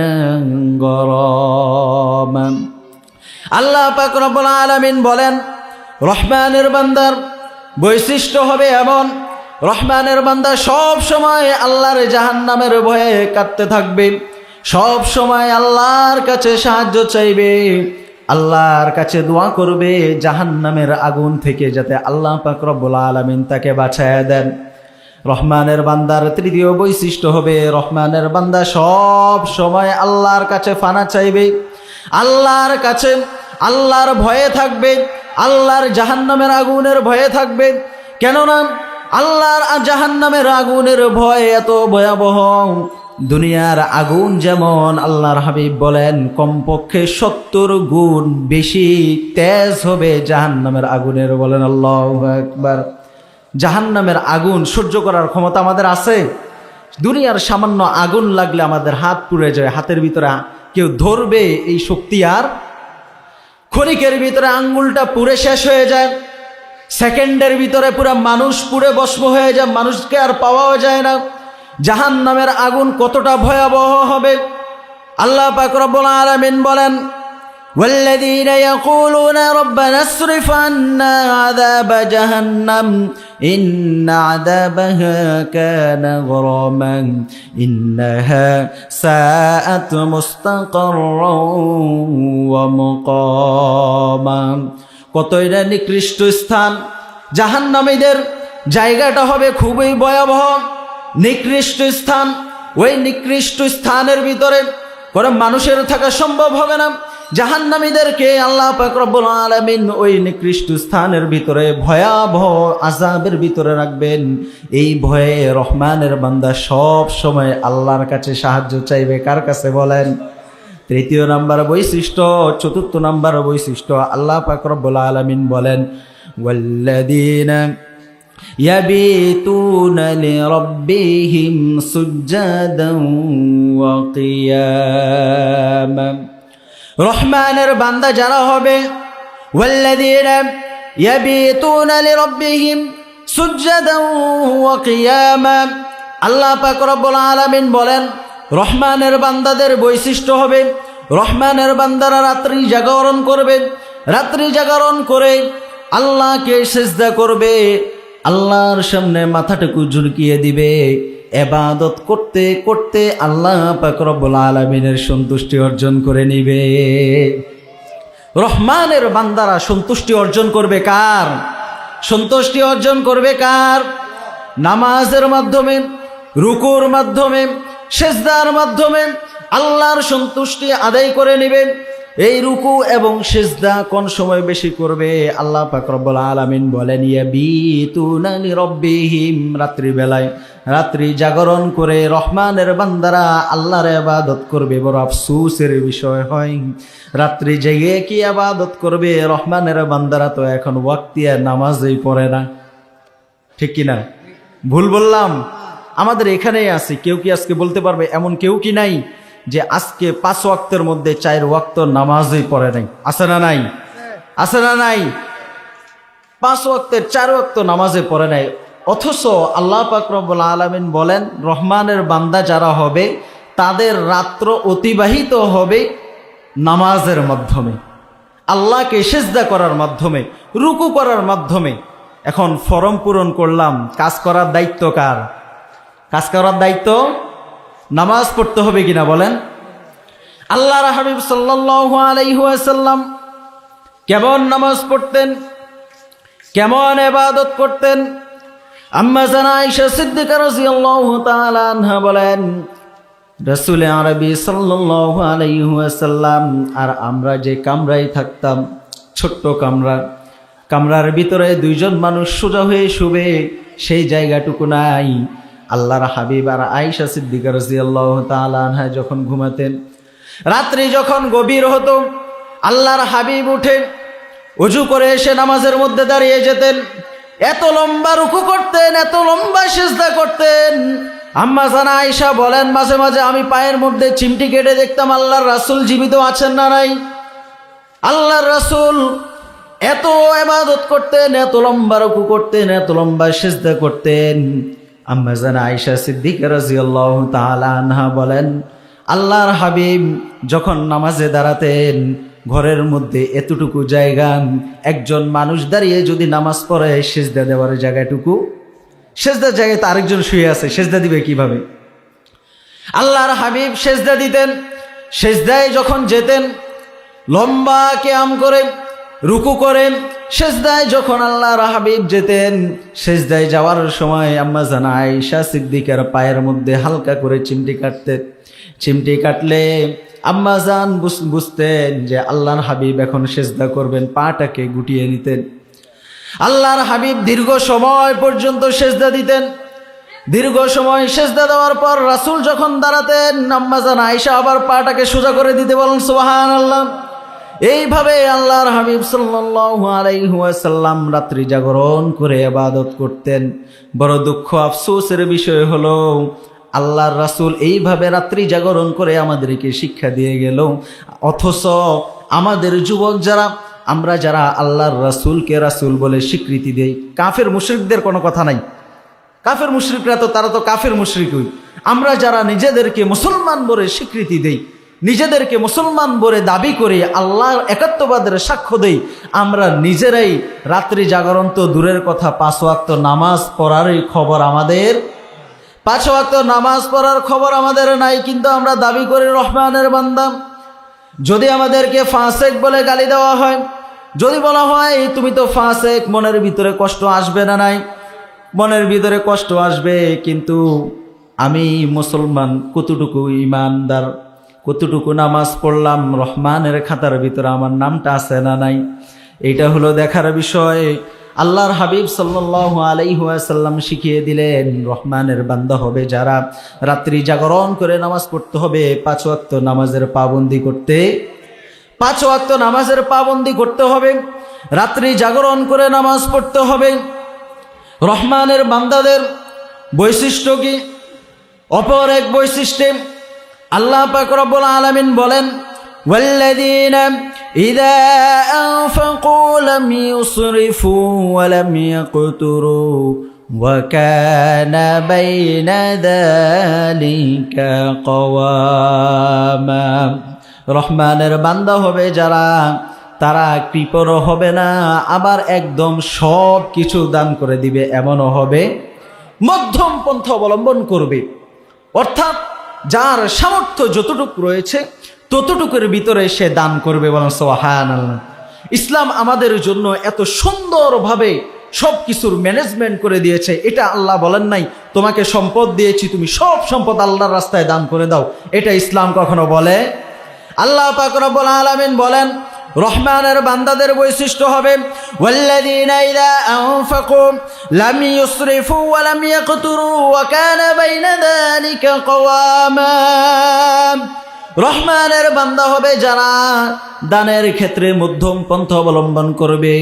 غراما। আল্লাহ পাক রব্বুল আলামিন বলেন, রহমানের বান্দার বৈশিষ্ট্য হবে এমন, রহমানের বান্দা সব সময় আল্লাহর জাহান্নামের ভয়ে কাঁদতে থাকবে, সব সময় আল্লাহর কাছে সাহায্য চাইবে, আল্লাহর কাছে দোয়া করবে জাহান্নামের আগুন থেকে যাতে আল্লাহ পাক রব্বুল আলামিন তাকে বাঁচায় দেন। রহমানের বান্দার তৃতীয় বৈশিষ্ট্য হবে, রহমানের বান্দা সব সময় আল্লাহর কাছে ফানা চাইবে, আল্লাহর কাছে আল্লাহর ভয়ে থাকবে, আল্লাহর জাহান্নামের আগুনের ভয়ে থাকবে। কেননা আল্লাহর জাহান্নামের আগুনের ভয় এত ভয়াবহ, দুনিয়ার আগুন যেমন আল্লাহর হাবিব বলেন কমপক্ষে 70 গুণ বেশি তেজ হবে জাহান্নামের আগুনের। বলেন আল্লাহু আকবার। জাহান্নামের আগুন সহ্য করার ক্ষমতা আমাদের আছে? দুনিয়ার সামান্য আগুন লাগলে আমাদের হাত পুড়ে যায়, হাতের ভিতরে কেউ ধরবে এই শক্তি আর? ক্ষণিকের ভিতরে আঙ্গুলটা পুড়ে শেষ হয়ে যায়, সেকেন্ডের ভিতরে পুরো মানুষ পুড়ে ভস্ম হয়ে যায়, মানুষকে আর পাওয়াও যায় না। জাহান্নামের আগুন কতটা ভয়াবহ হবে আল্লাহ পাক রব্বুল আলামিন বলেন, والذين يقولون ربنا اصرف عنا عذاب جهنم إن عذابها كان غراما إنها ساءت مستقرا ومقاما। কতই না নিকৃষ্ট স্থান জাহান্নামীদের জায়গাটা হবে খুবই ভয়াবহ, নিকৃষ্ট স্থান। ওই নিকৃষ্ট স্থানের ভিতরে কোনো মানুষের থাকা সম্ভব হবে না। জাহান্নামীদেরকে আল্লাহ পাক রব্বুল আলামিন ওই নিকৃষ্ট স্থানের ভিতরে ভয়াবহ আযাবের ভিতরে রাখবেন। এই ভয়ে রহমানের বান্দা সব সময় আল্লাহর কাছে সাহায্য চাইবে। কার কাছে বলেন? তৃতীয় নাম্বার বৈশিষ্ট্য, চতুর্থ নাম্বার বৈশিষ্ট্য আল্লাহ পাক রব্বুল আলামিন বলেন, ওয়াল্লাযীনা ইয়াবিতুনা লিরাব্বিহিম সুজদান ওয়া কিয়ামা। রহমানের বান্দা যারা হবে, ওয়াল্লাযীনা ইয়াবিতুনা লিরাব্বিহিম সুজদান ওয়া কিয়ামা, আল্লাহ পাক রব্বুল আলামিন বলেন রহমানের বান্দাদের বৈশিষ্ট্য হবে রহমানের বান্দারা রাত্রি জাগরণ করবে, রাত্রি জাগরণ করে আল্লাহকে সিজদা করবে, আল্লাহর সামনে মাথাটুকু ঝুঁকিয়ে দিবে, ইবাদত করতে করতে আল্লাহ পাক রব্বুল আলামিনের সন্তুষ্টি অর্জন করে নিবে। রহমানের বান্দারা সন্তুষ্টি অর্জন করবে কার? সন্তুষ্টি অর্জন করবে কার? নামাজের মাধ্যমে, রুকুর মাধ্যমে, সিজদার মাধ্যমে আল্লাহর সন্তুষ্টি আদায় করে নিবে। এই রুকু এবং সিজদা কোন সময় বেশি করবে? আল্লাহ পাক রব্বুল আলামিন বলেন, ইয়াবিতুনা লিরাব্বিহিম, রাত্রি বেলায় রাত্রি জাগরণ করে রহমানের বান্দারা আল্লাহর ইবাদত করবে। বড় আফসোসের বিষয় হয়, রাত্রি জেগে কি ইবাদত করবে? রহমানের বান্দারা তো এখন ওয়াক্তিয়া নামাজই পড়ে না। ঠিক কিনা? ভুল বললাম? আমাদের এখানেই আছে। কেউ কি আজকে বলতে পারবে এমন কেউ কি নাই যে আজকে 5 ওয়াক্তের মধ্যে 4 ওয়াক্ত নামাজই পড়ে নাই? আছে না নাই? আছে না নাই? 5 ওয়াক্তের 4 ওয়াক্ত নামাজে পড়ে নাই। অথচ আল্লাহ পাক রব্বুল আলামিন বলেন রহমানের বান্দা যারা হবে তাদের রাত্র অতিবাহিত হবে নামাজের মাধ্যমে, আল্লাহকে সিজদা করার মাধ্যমে, রুকু করার মাধ্যমে। এখন ফরম পূরণ করলাম, কাজ করার দায়িত্ব কার? কাজ করার দায়িত্ব নামাজ পড়তে হবে কিনা বলেন? আল্লাহর হাবিব সাল্লাল্লাহু আলাইহি ওয়াসাল্লাম কেমন নামাজ পড়তেন, কেমন ইবাদত করতেন? আম্মা জান আয়েশা সিদ্দিকা রাদিয়াল্লাহু তাআলা আনহা বলেন, রাসূল আরবি সাল্লাল্লাহু আলাইহি ওয়াসাল্লাম আর আমরা যে কামরায় থাকতাম, ছোট্ট কামরা, কামরার ভিতরে 2 জন মানুষ সোজা হয়ে শুবে, সেই জায়গাটুকু নাই। আল্লাহর হাবিব আর আয়েশা সিদ্দিকা রাদিয়াল্লাহু তাআলা আনহা যখন ঘুমাতেন, রাত্রি যখন গভীর হতো, আল্লাহর হাবিব উঠে ওযু করে এসে নামাজের মধ্যে দাঁড়িয়ে যেতেন। এত লম্বা রুকু করতেন, এত লম্বা সিজদা করতেন। আম্মা জান আয়েশা বলেন, মাঝে মাঝে আমি পায়ের মধ্যে চিমটি কেটে দেখতাম আল্লাহর রাসূল জীবিত আছেন না নাই। আল্লাহর রাসূল এত ইবাদত করতেন, এত লম্বা রুকু করতেন, এত লম্বা সিজদা করতেন। আম্মা জান আয়েশা সিদ্দিকা রাদিয়াল্লাহু তাআলা আনহা বলেন, আল্লাহর হাবিব যখন নামাজে দাঁড়াতেন, ঘরের মধ্যে এতটুকু জায়গা, একজন মানুষ দাঁড়িয়ে যদি নামাজ পড়ে সিজদা দেওয়ার জায়গাটুকু, সিজদার জায়গায় তো আরেকজন শুয়ে আছে, সিজদা দিবে কিভাবে? আল্লাহর হাবিব সিজদা দিতেন। সিজদায় যখন যেতেন, লম্বা কিয়াম করে রুকু করে সিজদায় যখন আল্লাহর হাবিব যেতেন, সিজদায় যাওয়ার সময় আম্মা জান আয়েশা সিদ্দিকার পায়ের মধ্যে হালকা করে চিমটি কাটতেন। চিমটি কাটলে আম্মা জান বুঝতেন যে আল্লাহর হাবিব এখন সিজদা করবেন, পাটাকে গুটিয়ে নিতেন। আল্লাহর হাবিব দীর্ঘ সময় পর্যন্ত সিজদা দিতেন। দীর্ঘ সময় সেজদা দেওয়ার পর রাসূল যখন দাঁড়াতেন, আম্মা জান আয়েশা আবার পাটাকে সোজা করে দিতে বলেন সুবহানাল্লাহ। এইভাবে আল্লাহর হাবিব সাল্লাল্লাহু আলাইহি ওয়াসাল্লাম রাত্রি জাগরণ করে ইবাদত করতেন। বড় দুঃখ আফসোসের বিষয় হলো আল্লাহর রাসূল এইভাবে রাত্রি জাগরণ করে আমাদেরকে শিক্ষা দিয়ে গেল, অথচ আমাদের যুবক যারা, আমরা যারা আল্লাহর রাসূলকে রাসূল বলে স্বীকৃতি দেই, কাফের মুশরিকদের কোনো কথা নাই, কাফের মুশরিকরা তো তারা তো কাফের মুশরিকই, আমরা যারা নিজেদেরকে মুসলমান বলে স্বীকৃতি দেই, নিজেদেরকে মুসলমান বলে দাবি করে আল্লাহর একাত্মবাদের সাক্ষ্য দেই, আমরা নিজেরাই রাত্রি জাগরণ তো দূরের কথা, 5 ওয়াক্ত নামাজ পড়ারই খবর আমাদের, 5 ওয়াক্ত নামাজ পড়ার খবর আমাদের নাই, কিন্তু আমরা দাবি করি রহমানের বান্দা। যদি আমাদেরকে ফাসেক বলে গালি দেওয়া হয়, যদি বলা হয় তুমি তো ফাসেক, মনের ভিতরে কষ্ট আসবে না? নাই, মনের ভিতরে কষ্ট আসবে, কিন্তু আমি মুসলমান, কতটুকু ইমানদার, কতটুকু নামাজ পড়লাম, রহমানের খাতার ভিতরে আমার নামটা আছে না নাই, এটা হলো দেখার বিষয়। আল্লাহর হাবিব সাল্লাল্লাহু আলাইহি ওয়াসাল্লাম শিখিয়ে দিলেন, রহমানের বান্দা হবে যারা রাত্রি জাগরণ করে নামাজ পড়তে হবে, 5 ওয়াক্ত নামাজের পাবন্দি করতে, 5 ওয়াক্ত নামাজের পাবন্দি করতে হবে, রাত্রি জাগরণ করে নামাজ পড়তে হবে। রহমানের বান্দাদের বৈশিষ্ট্য কি? অপর এক বৈশিষ্ট্য আল্লাহ পাক রব্বুল আলামিন বলেন, ওয়াল্লাযীনা ইযা আনফাকু লাম ইউসরিফু ওয়া লাম ইয়াকতুরু ওয়া কানা বাইনা যালিকা কওয়ামা। রহমানের বান্দা হবে যারা, তারা কৃপণ হবে না, আবার একদম সব কিছু দান করে দিবে এমনও হবে, মধ্যম পন্থা অবলম্বন করবে, অর্থাৎ যার সামর্থ্য যতটুকু রয়েছে ততটুকুর ভিতরে সে দান করবে। বলেন সুবহানাল্লাহ। ইসলাম আমাদের জন্য এত সুন্দরভাবে সব কিছুর ম্যানেজমেন্ট করে দিয়েছে। এটা আল্লাহ বলেন নাই তোমাকে সম্পদ দিয়েছি তুমি সব সম্পদ আল্লাহর রাস্তায় দান করে দাও, এটা ইসলাম কখনো বলে? আল্লাহ পাক রব্বুল আলামিন বলেন, রহমানের বান্দাদের বৈশিষ্ট্য হবে ওয়াল্লাযীনা ইযা আনফাকু লাম ইউসরিফু ওয়া লাম ইয়াকতুরু ওয়া কানা বাইনা যালিকা কওয়ামা। রহমানের বান্দা হবে যারা দানের ক্ষেত্রে মধ্যম পন্থা অবলম্বন করবে,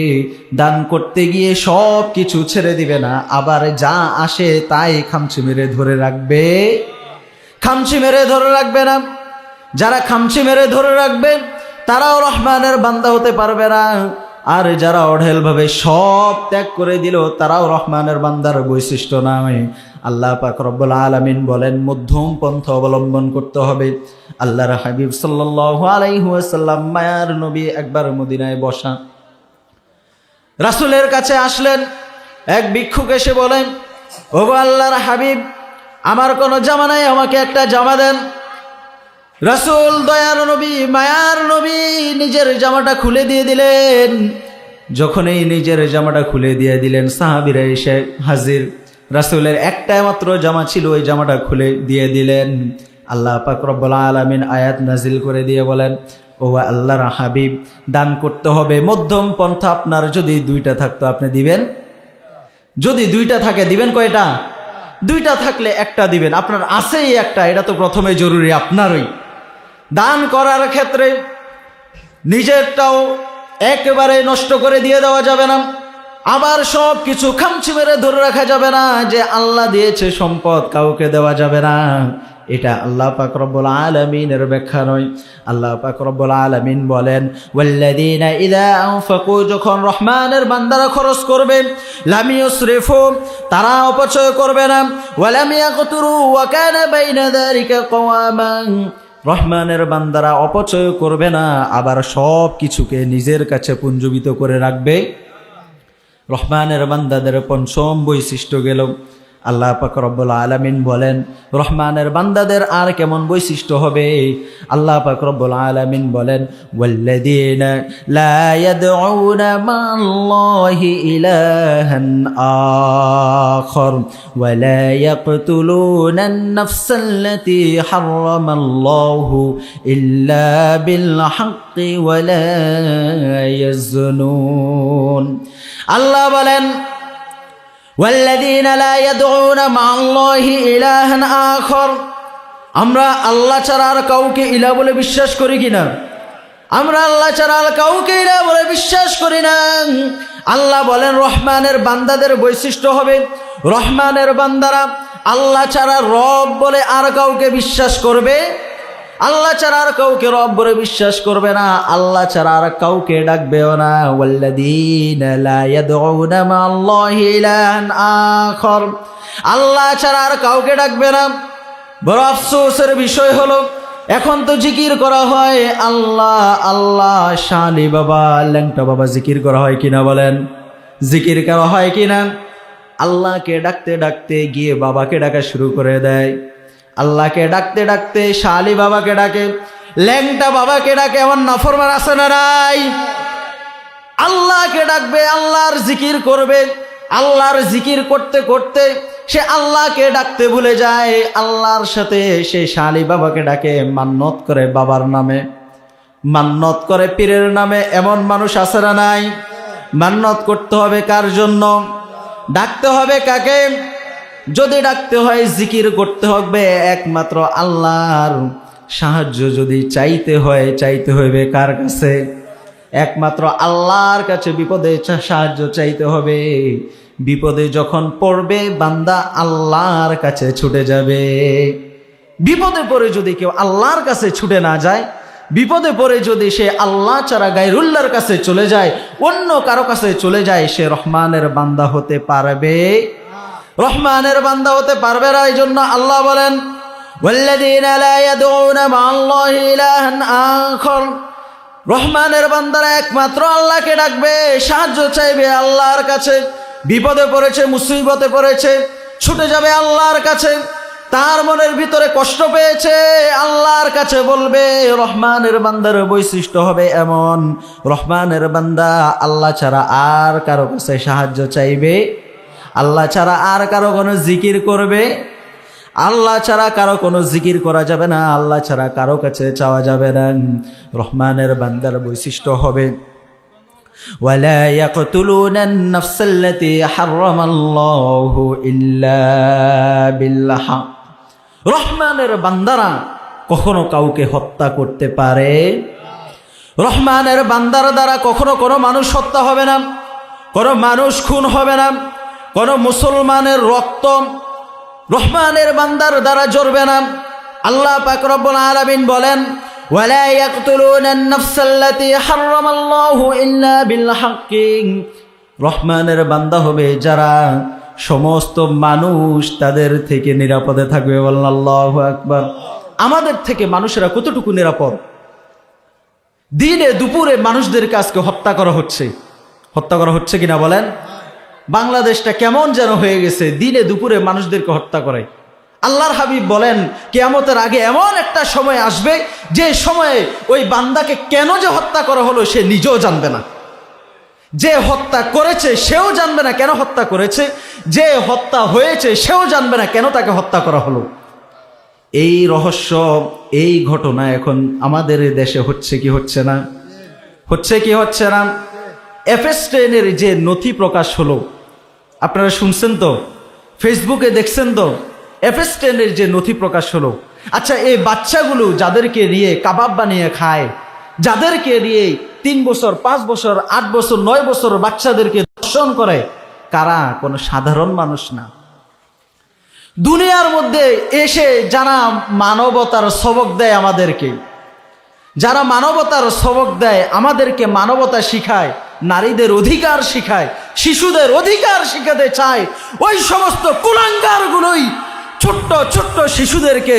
দান করতে গিয়ে সব কিছু ছেড়ে দিবে না, আবার যা আসে তাই খামচি মেরে ধরে রাখবে, খামচি মেরে ধরে রাখবে না। যারা খামচি মেরে ধরে রাখবে তারাও রহমানের বান্দা হতে পারবে না, আর যারা অঢেলভাবে সব ত্যাগ করে দিল তারাও রহমানের বান্দার বৈশিষ্ট্য নয়। আল্লাহ পাক রব্বুল আলামিন বলেন মধ্যম পন্থা অবলম্বন করতে হবে। আল্লাহর হাবিব সাল্লাল্লাহু আলাইহি ওয়াসাল্লাম মায়ার নবী একবার মদিনায় বসা, রাসূলের কাছে আসলেন, এক ভিক্ষুক এসে বলেন, ওগো আল্লাহর হাবিব, আমার কোনো জামা নাই, আমাকে একটা জামা দেন। রাসূল দয়ার নবী, মায়ার নবী নিজের জামাটা খুলে দিয়ে দিলেন। যখনই নিজের জামাটা খুলে দিয়ে দিলেন, সাহাবীরা এসে হাজির। রাসূলের একটা মাত্র জামা ছিল, ওই জামাটা খুলে দিয়ে দিলেন। আল্লাহ পাক রব্বুল আলামিন আয়াত নাজিল করে দিয়ে বলেন, ও আল্লাহর হাবিব, দান করতে হবে মধ্যম পন্থা। আপনার যদি 2টা থাকতো আপনি দিবেন? যদি 2টা থাকে দিবেন কয়টা? 2টা থাকলে একটা দিবেন। আপনার আছেই একটা, এটা তো প্রথমে জরুরি আপনারই। দান করার ক্ষেত্রে নিজেরটাও একেবারে নষ্ট করে দিয়ে দেওয়া যাবে না, আবার সব কিছু খামচি মেরে ধরে রাখা যাবে না, যে আল্লাহ দিয়েছে সম্পদ কাউকে দেওয়া যাবে না। এটা আল্লাহ পাক রব্বুল আলামিনের ব্যাখ্যা নয়। আল্লাহ পাক রব্বুল আলামিন বলেন, ওয়াল্লাযীনা ইযা আনফাকু, যখন রহমানের বান্দারা খরচ করবে, লাম ইউসরিফু, তারা অপচয় করবে না, ওয়া লাম ইয়াকতুরু ওয়া কানা বাইনা যালিকা কওয়ামা, রহমানের বান্দারা অপচয় করবে না, আবার সব কিছুকে নিজের কাছে পুঞ্জীভূত করে রাখবে। রহমানের বান্দাদের পঞ্চম বৈশিষ্ট্য গেল। আল্লাহ পাক রব্বুল আলামিন বলেন রহমানের বান্দাদের আর কেমন বৈশিষ্ট্য হবে। আল্লাহ পাক রব্বুল আলামিন বলেন, ওয়াল্লাযীনা লা ইয়াদউনা মা'আল্লাহি ইলাহান আখার ওয়া লা ইয়াকতুলুনান নাফসাল্লাতী হারামাল্লাহু ইল্লা বিল হাক্কি ওয়া লা ইয়াজনুন। আল্লাহ বলেন ওয়াল্লাযীনা লা ইয়াদউনা মা'আল্লাহি ইলাহান আখর। আমরা আল্লাহ ছাড়া আর কাউকে ইলাহ বলে বিশ্বাস করি কিনা? আমরা আল্লাহ ছাড়া আর কাউকে ইলাহ বলে বিশ্বাস করি না। আল্লাহ বলেন রহমানের বান্দাদের বৈশিষ্ট্য হবে, রহমানের বান্দারা আল্লাহ ছাড়া রব বলে আর কাউকে বিশ্বাস করবে, আল্লাহ ছাড়া আর কাউকে রব বলে বিশ্বাস করবে না, আল্লাহ ছাড়া আর কাউকে ডাকবেও না। ওয়াল্লাযীনা লা ইয়াদউনা মা'আল্লাহি ইলাহান আখর। আল্লাহ ছাড়া আর কাউকে ডাকবে না। বড় আফসোসের বিষয় হলো এখন তো জিকির করা হয় আল্লাহ আল্লাহ, শালি বাবা ল্যাংটা বাবা জিকির করা হয় কিনা বলেন? জিকির করা হয় কিনা? আল্লাহকে ডাকতে ডাকতে গিয়ে বাবাকে ডাকা শুরু করে দেয়। আল্লাহকে ডাকতে ডাকতে শালি বাবাকে ডাকে, ল্যাংটা বাবাকে ডাকে। এমন নাফরমান আছে না নাই? আল্লাহকে ডাকবে, আল্লাহর জিকির করবে, আল্লাহর জিকির করতে করতে সে আল্লাহকে ডাকতে ভুলে যায়, আল্লাহর সাথে সে শালি বাবাকে ডাকে, মান্নত করে বাবার নামে, মান্নত করে পীরের নামে। এমন মানুষ আছে না নাই? মান্নত করতে হবে কার জন্য? ডাকতে হবে কাকে? যদি ডাকতে হয় জিকির করতে হবে একমাত্র আল্লাহর। সাহায্য যদি চাইতে হয়, চাইতে হবে কার কাছে? একমাত্র আল্লাহর কাছে। বিপদে সাহায্য চাইতে হবে। বিপদে যখন পড়বে বান্দা আল্লাহর কাছে ছুটে যাবে। বিপদে পড়ে যদি কেউ আল্লাহর কাছে ছুটে না যায়, বিপদে পড়ে যদি সে আল্লাহ ছাড়া গায়রুল্লাহর কাছে চলে যায়, অন্য কারো কাছে চলে যায়, সে রহমানের বান্দা হতে পারবে? রহমানের বান্দা হতে পারবে না। এই জন্য আল্লাহ বলেন ওয়াল্লাযীনা লা ইয়াদউনা মা'আল্লাহি ইলাহান আখর। রহমানের বান্দারা একমাত্র আল্লাহকে ডাকবে, সাহায্য চাইবে আল্লাহর কাছে। বিপদে পড়েছে, মুসিবতে পড়েছে, ছুটে যাবে আল্লাহর কাছে। তার মনের ভিতরে কষ্ট পেয়েছে, আল্লাহর কাছে বলবে। রহমানের বান্দার বৈশিষ্ট্য হবে এমন, রহমানের বান্দা আল্লাহ ছাড়া আর কারো কাছে সাহায্য চাইবে, আল্লাহ ছাড়া আর কারো কোনো জিকির করবে, আল্লাহ ছাড়া কারো কোনো জিকির করা যাবে না, আল্লাহ ছাড়া কারো কাছে চাওয়া যাবে না। রহমানের বান্দার বৈশিষ্ট্য হবে ওয়ালা ইয়াকতুলুনান নাফসাল্লাতী হারামাল্লাহু ইল্লা বিল হক। রহমানের বান্দারা কখনো কাউকে হত্যা করতে পারে? রহমানের বান্দার দ্বারা কখনো কোনো মানুষ হত্যা হবে না, কোনো মানুষ খুন হবে না, কোনো মুসলমানের রক্ত রহমানের বান্দার দ্বারা ঝরবে না। আল্লাহ পাক রব্বুল আলামিন বলেন ওয়ালা ইয়াকতুলুনান নাফসাল্লাতী হারামাল্লাহু ইল্লা বিল হক। রহমানের বান্দা হবে যারা সমস্ত মানুষ তাদের থেকে নিরাপদে থাকবে। বলেন আল্লাহু আকবার। আমাদের থেকে মানুষেরা কতটুকু নিরাপদ? দিনে দুপুরে মানুষদেরকে আজকে হত্যা করা হচ্ছে, হত্যা করা হচ্ছে কিনা বলেন? বাংলাদেশটা কেমন যেন হয়ে গেছে, দিনে দুপুরে মানুষদেরকে হত্যা করে। আল্লাহর হাবিব বলেন কিয়ামতের আগে এমন একটা সময় আসবে যে সময়ে ওই বান্দাকে কেন যে হত্যা করা হলো সে নিজেও জানবে না। যে হত্যা করেছে সেও জানবে না কেন হত্যা করেছে, যে হত্যা হয়েছে সেও জানবে না কেন তাকে হত্যা করা হলো। এই রহস্য, এই ঘটনা এখন আমাদের দেশে হচ্ছে কি হচ্ছে না? হচ্ছে কি হচ্ছে না? FS10 যে নথি প্রকাশ হলো, আপনারা শুনছেন তো, ফেসবুকে দেখছেন তো, FS10 যে নথি প্রকাশ হলো। আচ্ছা, এই বাচ্চাগুলো যাদেরকে নিয়ে কাবাব বানিয়ে খায়, যাদেরকে নিয়ে 3 বছর 5 বছর 8 বছর 9 বছর বাচ্চাদেরকে ধর্ষণ করে, কারা? কোনো সাধারণ মানুষ না। দুনিয়ার মধ্যে এসে যারা মানবতার সবক দেয় আমাদেরকে, যারা মানবতার সবক দেয় আমাদেরকে, মানবতা শিখায়, নারীদের অধিকার শিখায়, শিশুদের অধিকার শিখাতে চায়, ওই সমস্ত কুলাঙ্গারগুলোই ছোট্ট ছোট্ট শিশুদেরকে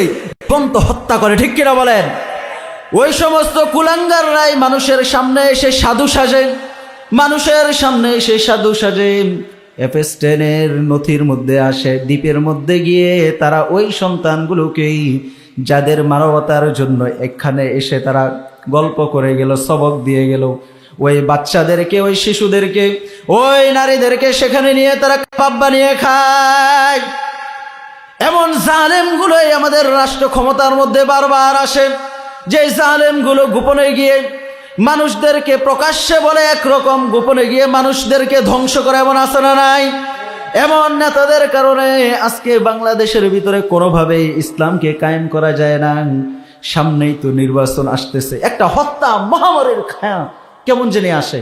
বন্ত হত্যা করে। ঠিক কিনা বলেন? ওই সমস্ত কুলাঙ্গাররাই মানুষের সামনে এসে সাধু সাজে, মানুষের সামনে এসে সাধু সাজে। FS10 নথির মধ্যে আসে, দ্বীপের মধ্যে গিয়ে তারা ওই সন্তানগুলোকেই যাদের মানবতার জন্য এখানে এসে তারা গল্প করে গেল, সবক দিয়ে গেল, ওই বাচ্চাদেরকে, ওই শিশুদেরকে, ওই নারীদেরকে সেখানে নিয়ে তারা কাবাব বানিয়ে খায়। এমন জালেমগুলোই আমাদের রাষ্ট্র ক্ষমতার মধ্যে বারবার আসে, যে জালেমগুলো গোপনে গিয়ে মানুষদেরকে প্রকাশ্যে বলে একরকম, গোপনে গিয়ে মানুষদেরকে ধ্বংস করে। এমন আছে না নাই? এমন নেতাদের কারণে আজকে বাংলাদেশের ভিতরে কোনোভাবেই ইসলামকে কায়েম করা যায় না। সামনেই তো নির্বাচন আসতেছে, একটা হত্যা মহামারীর ছায়া কেমন জানি আসে।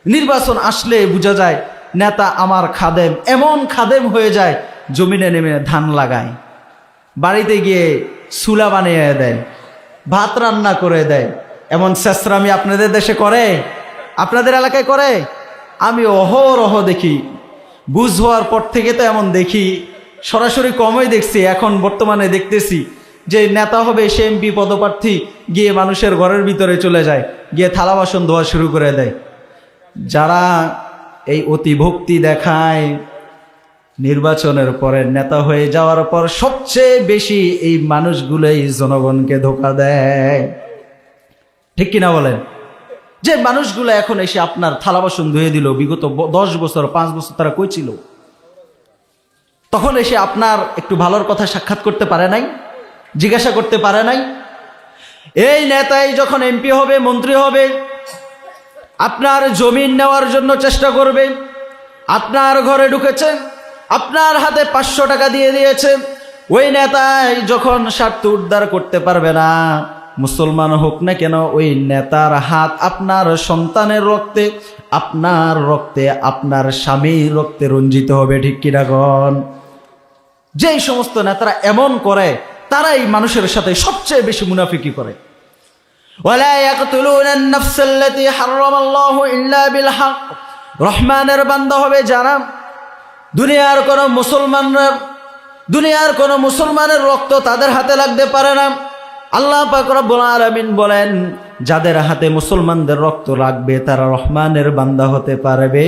নির্বাচন আসলে বোঝা যায় নেতা আমার খাদেম, এমন খাদেম হয়ে যায় জমিনে নেমে ধান লাগায়, বাড়িতে গিয়ে চুলা বানিয়ে দেয়, ভাত রান্না করে দেয়। এমন শেষরামি আপনাদের দেশে করে? আপনাদের এলাকায় করে? আমি অহরহ দেখি, বুঝ হওয়ার পর থেকে তো এমন দেখি, সরাসরি কমই দেখছি, এখন বর্তমানে দেখতেছি যে নেতা হবে সে এমপি পদপ্রার্থী গিয়ে মানুষের ঘরের ভিতরে চলে যায়, গিয়ে থালা বাসন ধোয়া শুরু করে দেয়। যারা এই অতিভক্তি দেখায় নির্বাচনের পরে নেতা হয়ে যাওয়ার পর সবচেয়ে বেশি এই মানুষগুলোই জনগণকে ধোঁকা দেয়, ঠিক কিনা বলেন? যে মানুষগুলো এখন এসে আপনার থালা বাসন ধুয়ে দিল, বিগত 10 বছর 5 বছর তারা কই ছিল? তখন এসে আপনার একটু ভালোর কথা সাক্ষাৎ করতে পারে নাই, জিজ্ঞাসা করতে পারে নাই? এই নেতাই যখন এমপি হবে, মন্ত্রী হবে, আপনার জমিন নেওয়ার জন্য চেষ্টা করবে, আপনার ঘরে ঢুকেছে, আপনার হাতে 500 টাকা দিয়ে দিয়েছে। ওই নেতাই যখন স্বার্থ উদ্ধার করতে পারবে না, মুসলমান হোক না কেন, ওই নেতার হাত আপনার সন্তানের রক্তে, আপনার রক্তে, আপনার স্বামীর রক্তে রঞ্জিত হবে, ঠিক কিনা গণ? যেই সমস্ত নেতারা এমন করে তারাই মানুষের সাথে সবচেয়ে বেশি মুনাফিকি করে। ওয়ালা ইয়াকতুলুনা আন-নাফসাল্লাতী হারামাল্লাহু ইল্লা বিল হক। রহমানের বান্দা হবে যারা, দুনিয়ার কোন মুসলমানের রক্ত তাদের হাতে লাগতে পারে না। আল্লাহ পাক রব্বুল আলামিন বলেন, যাদের হাতে মুসলমানদের রক্ত লাগবে তারা রহমানের বান্দা হতে পারবে।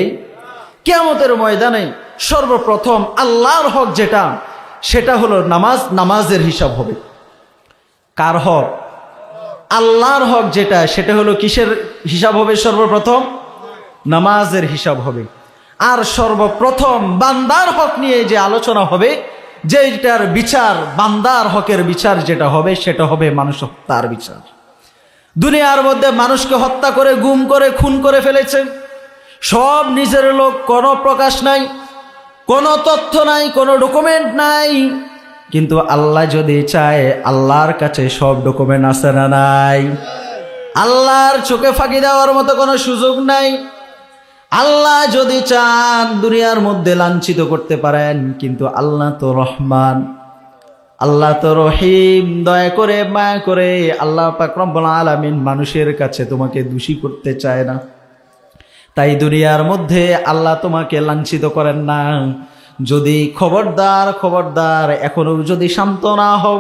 কিয়ামতের ময়দানে সর্বপ্রথম আল্লাহর হক যেটা, সেটা হলো নামাজ, নামাজের হিসাব হবে। কার হক? আল্লাহর হক যেটা, সেটা হলো কিসের হিসাব হবে? সর্বপ্রথম নামাজের হিসাব হবে। আর সর্বপ্রথম বান্দার হক নিয়ে যে আলোচনা হবে, যেটার বিচার, বান্দার হকের বিচার যেটা হবে, সেটা হবে মানুষ হত্যার বিচার। দুনিয়ার মধ্যে মানুষকে হত্যা করে, গুম করে, খুন করে ফেলেছে, সব নিজের লোক, কোনো প্রকাশ নাই, কোনো তথ্য নাই, কোনো ডকুমেন্ট নাই। কিন্তু আল্লাহ যদি চায়, আল্লাহর কাছে সব ডকুমেন্ট আছে না নাই? আল্লাহর চোখে ফাঁকি দেওয়ার মতো কোনো সুযোগ নাই। আল্লাহ যদি চান দুনিয়ার মধ্যে লাঞ্ছিত করতে পারেন, কিন্তু আল্লাহ তো রহমান, আল্লাহ তো রহিম, দয়া করে, মায়া করে আল্লাহ পাক রব্বুল আলামিন মানুষের কাছে তোমাকে দোষী করতে চায় না। তাই দুনিয়ার মধ্যে আল্লাহ তোমাকে লাঞ্ছিত করেন না। যদি খবরদার এখনো যদি শান্ত না হও,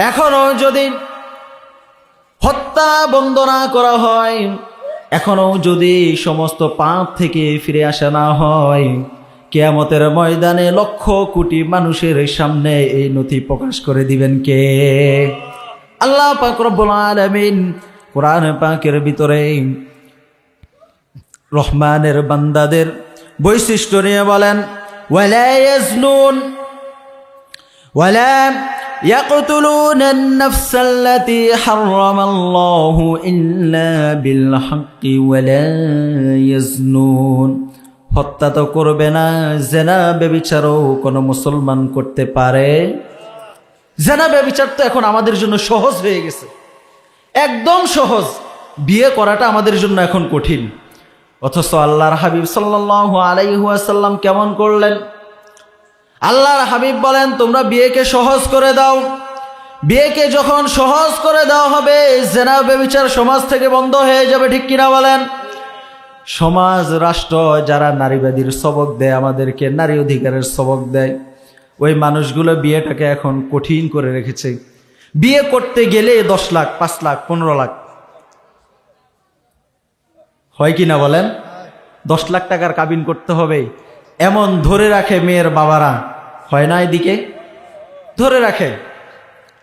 এখনো যদি হত্যা বন্ধ না করা হয়, এখনো যদি সমস্ত পাপ থেকে ফিরে আসা না হয়, কিয়ামতের ময়দানে লক্ষ কোটি মানুষের সামনে এই নথি প্রকাশ করে দিবেন কে? আল্লাহ পাক রব্বুল আলামিন কোরআন পাকের ভিতরে রহমানের বান্দাদের বৈশিষ্ট্য নিয়ে বলেন, ওয়ালা ইয়াজনুন ওয়ালা ইয়াকতুলুনা আন-নাফসাল্লাতী হারামাল্লাহু ইল্লা বিল হাক্কি ওয়ালা ইয়াজনুন। হত্যা তো করবে না, জেনা ব্যভিচারও কোনো মুসলমান করতে পারে? জেনা ব্যভিচার তো এখন আমাদের জন্য সহজ হয়ে গেছে, একদম সহজ। বিয়ে করাটা আমাদের জন্য এখন কঠিন। অথচ আল্লাহর হাবিব সাল্লাল্লাহু আলাইহি ওয়াসাল্লাম কেমন করলেন? আল্লাহর হাবিব বলেন, তোমরা বিয়েকে সহজ করে দাও। বিয়েকে যখন সহজ করে দেওয়া হবে, জেনা ব্যভিচার সমাজ থেকে বন্ধ হয়ে যাবে, ঠিক কিনা বলেন? সমাজ, রাষ্ট্র যারা নারীবাদীর সবক দেয়, আমাদেরকে নারী অধিকারের সবক দেয়, ওই মানুষগুলো বিয়েটাকে এখন কঠিন করে রেখেছে। বিয়ে করতে গেলে 10 লাখ, 5 লাখ, 15 লাখ হয় কিনা বলেন? 10 লাখ টাকার কাবিন করতে হবে, এমন ধরে রাখে মেয়ের বাবারা। হয় না? এদিকে ধরে রাখে,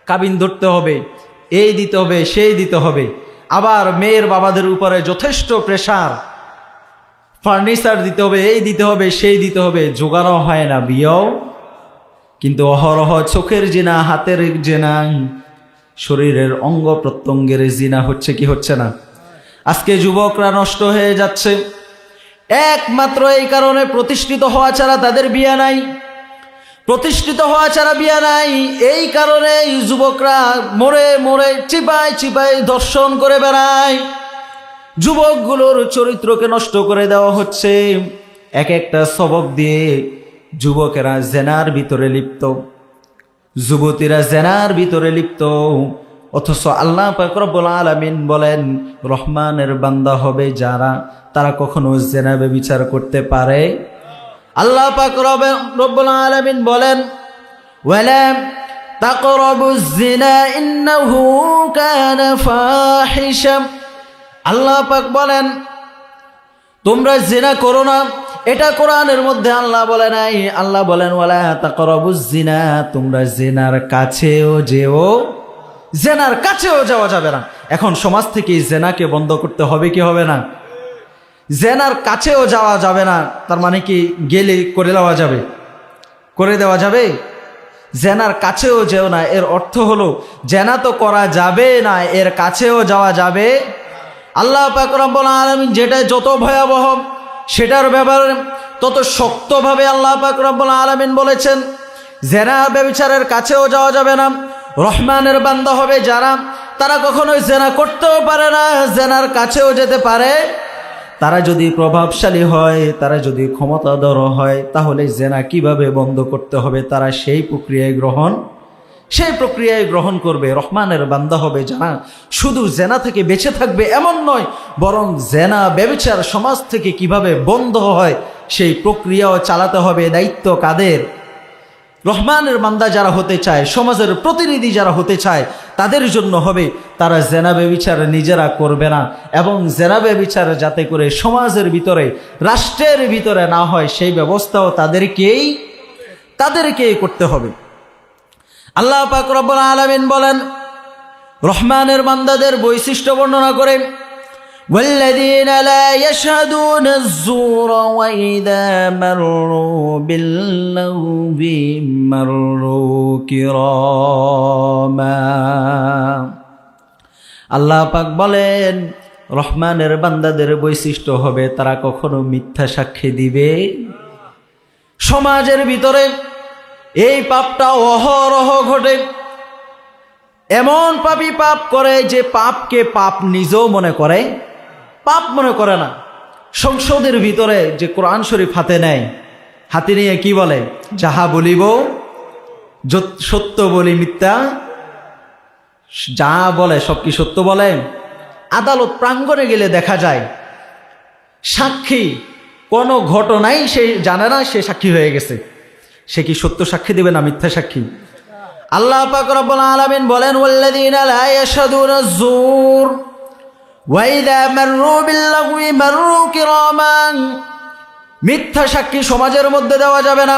কাবিন ধরতে হবে, এই দিতে হবে, সেই দিতে হবে। আবার মেয়ের বাবাদের উপরে যথেষ্ট প্রেসার, ফার্নিচার দিতে হবে, এই দিতে হবে, সেই দিতে হবে। জোগানো হয় না বিয়েও। কিন্তু অহরহ চোখের জিনা, হাতের জিনা, শরীরের অঙ্গ প্রত্যঙ্গের জিনা হচ্ছে কি হচ্ছে না? আজকে যুবকরা নষ্ট হয়ে যাচ্ছে, একমাত্র এই কারণে প্রতিষ্ঠিত হওয়া ছাড়া তাদের বিয়ে নাই, প্রতিষ্ঠিত হওয়া ছাড়া বিয়ে নাই। এই কারণে যুবকরা মোড়ে মোড়ে চিপায় চিপায় ধর্ষণ করে বেড়ায়, যুবকগুলোর চরিত্রকে নষ্ট করে দেওয়া হচ্ছে। এক একটা সবক দিয়ে যুবকেরা জেনার ভিতরে লিপ্ত, যুবতীরা জেনার ভিতরে লিপ্ত। অথচ আল্লাহ পাক রব্বুল আলামিন বলেন, রহমানের বান্দা হবে যারা, তারা কখনো জেনা ব্যভিচার করতে পারে। আল্লাহ পাক রব্বুল আলামিন বলেন, ওয়ালা তাকরাবুজ জিনা ইন্নাহু কানা ফাহিশা। আল্লাহ পাক বলেন, তোমরা জিনা করো না। এটা কোরআনের মধ্যে আল্লাহ বলে নাই। আল্লাহ বলেন, ওয়ালা তাকরাবুজ জিনা, তোমরা জিনার কাছেও যেও, জেনার কাছেও যাওয়া যাবে না। এখন সমাজ থেকে জেনাকে বন্ধ করতে হবে কি হবে না? জেনার কাছেও যাওয়া যাবে না, তার মানে কি গেলে করে দেওয়া যাবে, করে দেওয়া যাবে? জেনার কাছেও যেও না, এর অর্থ হলো জেনা তো করা যাবে না, এর কাছেও যাওয়া যাবে। আল্লাহ পাক রব্বুল আলামিন যেটা যত ভয়াবহ, সেটার ব্যাপারে তত শক্তভাবে আল্লাহ পাক রব্বুল আলামিন বলেছেন, জেনা ব্যভিচারের কাছেও যাওয়া যাবে না। রহমানের বান্দা হবে যারা, তারা কখনোই জেনা করতেও পারে না, জেনার কাছেও যেতে পারে। তারা যদি প্রভাবশালী হয়, তারা যদি ক্ষমতাধর হয়, তাহলে জেনা কিভাবে বন্ধ করতে হবে তারা সেই প্রক্রিয়ায় গ্রহণ করবে। রহমানের বান্দা হবে যারা শুধু জেনা থেকে বেঁচে থাকবে এমন নয়, বরং জেনা ব্যভিচার সমাজ থেকে কিভাবে বন্ধ হয় সেই প্রক্রিয়াও চালাতে হবে। দায়িত্ব কাদের? রহমানের বান্দা যারা হতে চায়, সমাজের প্রতিনিধি যারা হতে চায়, তাদের জন্য হবে। তারা জেনা ব্যভিচার নিজেরা করবে না, এবং জেনা ব্যভিচার যাতে করে সমাজের ভিতরে, রাষ্ট্রের ভিতরে না হয় সেই ব্যবস্থাও তাদেরকেই করতে হবে। আল্লাহ পাক রব্বুল আলামিন বলেন, রহমানের বান্দাদের বৈশিষ্ট্য বর্ণনা করে, والذين لا يشهدون الزور وإذا مروا باللغو مروا كراما। আল্লাহ পাক বলেন, রহমানের বান্দাদের বৈশিষ্ট্য হবে তারা কখনো মিথ্যা সাক্ষী দিবে। সমাজের ভিতরে এই পাপটা অহরহ ঘটে। এমন পাপী পাপ করে যে পাপকে পাপ নিজেও মনে করে, পাপ মনে করে না। সংসদের ভিতরে যে কোরআন শরীফ হাতে নেয়, হাতে নিয়ে কি বলে, যাহা বলিব সত্য বলি মিথ্যা, যা বলে সব কি সত্য বলে। আদালত প্রাঙ্গণে গেলে দেখা যায় সাক্ষী কোনো ঘটনাই সে জানে না, সে সাক্ষী হয়ে গেছে। সে কি সত্য সাক্ষী দিবে না মিথ্যা সাক্ষী? আল্লাহ পাক রব্বুল আলামিন বলেন, ওয়াল্লাযীনা লা ইয়াশহাদুনা যুর ওয়া ইযা মাররু বিল্লাগwi মাররু কিরামান। মিথ্যা সাক্ষী সমাজের মধ্যে দেওয়া যাবে না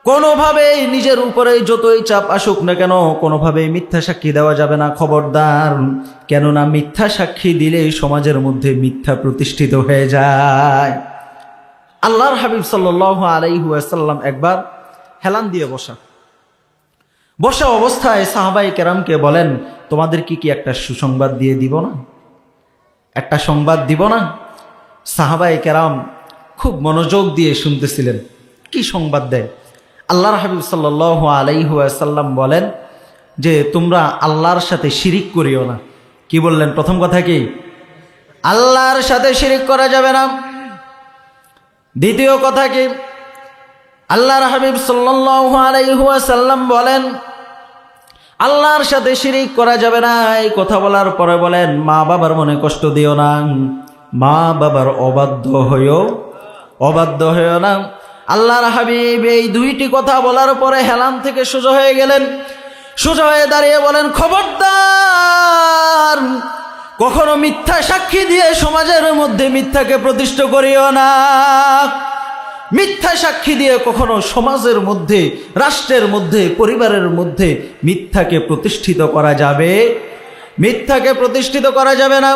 কোনোভাবেই। নিজের উপরে যতই চাপ আসুক না কেন, কোনোভাবেই মিথ্যা সাক্ষী দেওয়া যাবে না, খবরদার। কেননা মিথ্যা সাক্ষী দিলেই সমাজের মধ্যে মিথ্যা প্রতিষ্ঠিত হয়ে যায়। আল্লাহর হাবিব সাল্লাল্লাহু আলাইহি ওয়াসাল্লাম একবার হেলান দিয়ে বসা অবস্থায় সাহাবায়ে কেরামকে বলেন, তোমাদের কি একটা সুসংবাদ দিয়ে দিব না, একটা সংবাদ দিব না? সাহাবায়ে কেরাম খুব মনোযোগ দিয়ে শুনতেছিলেন। কি সংবাদ দেয়? আল্লাহর হাবিব সাল্লাল্লাহু আলাইহি ওয়াসাল্লাম বলেন যে তোমরা আল্লাহর সাথে শিরিক করিও না। কি বললেন? প্রথম কথা কি? আল্লাহর সাথে শিরিক করা যাবে না। দ্বিতীয় কথা কি? আল্লাহর হাবিব সাল্লাল্লাহু আলাইহি ওয়াসাল্লাম বলেন আল্লাহর সাথে শিরিক করা যাবে না। এই কথা বলার পরে বলেন, মা বাবার মনে কষ্ট দিও না, মা বাবার অবাধ্য হইও না। আল্লাহর হাবিব এই দুইটি কথা বলার পরে হেলান থেকে সোজা হয়ে গেলেন। সোজা হয়ে দাঁড়িয়ে বলেন, খবরদার, কখনো মিথ্যা সাক্ষী দিয়ে সমাজের মধ্যে মিথ্যাকে প্রতিষ্ঠা করিও না। মিথ্যা সাক্ষী দিয়ে কখনো সমাজের মধ্যে, রাষ্ট্রের মধ্যে, পরিবারের মধ্যে মিথ্যাকে প্রতিষ্ঠিত করা যাবে, মিথ্যাকে প্রতিষ্ঠিত করা যাবে না।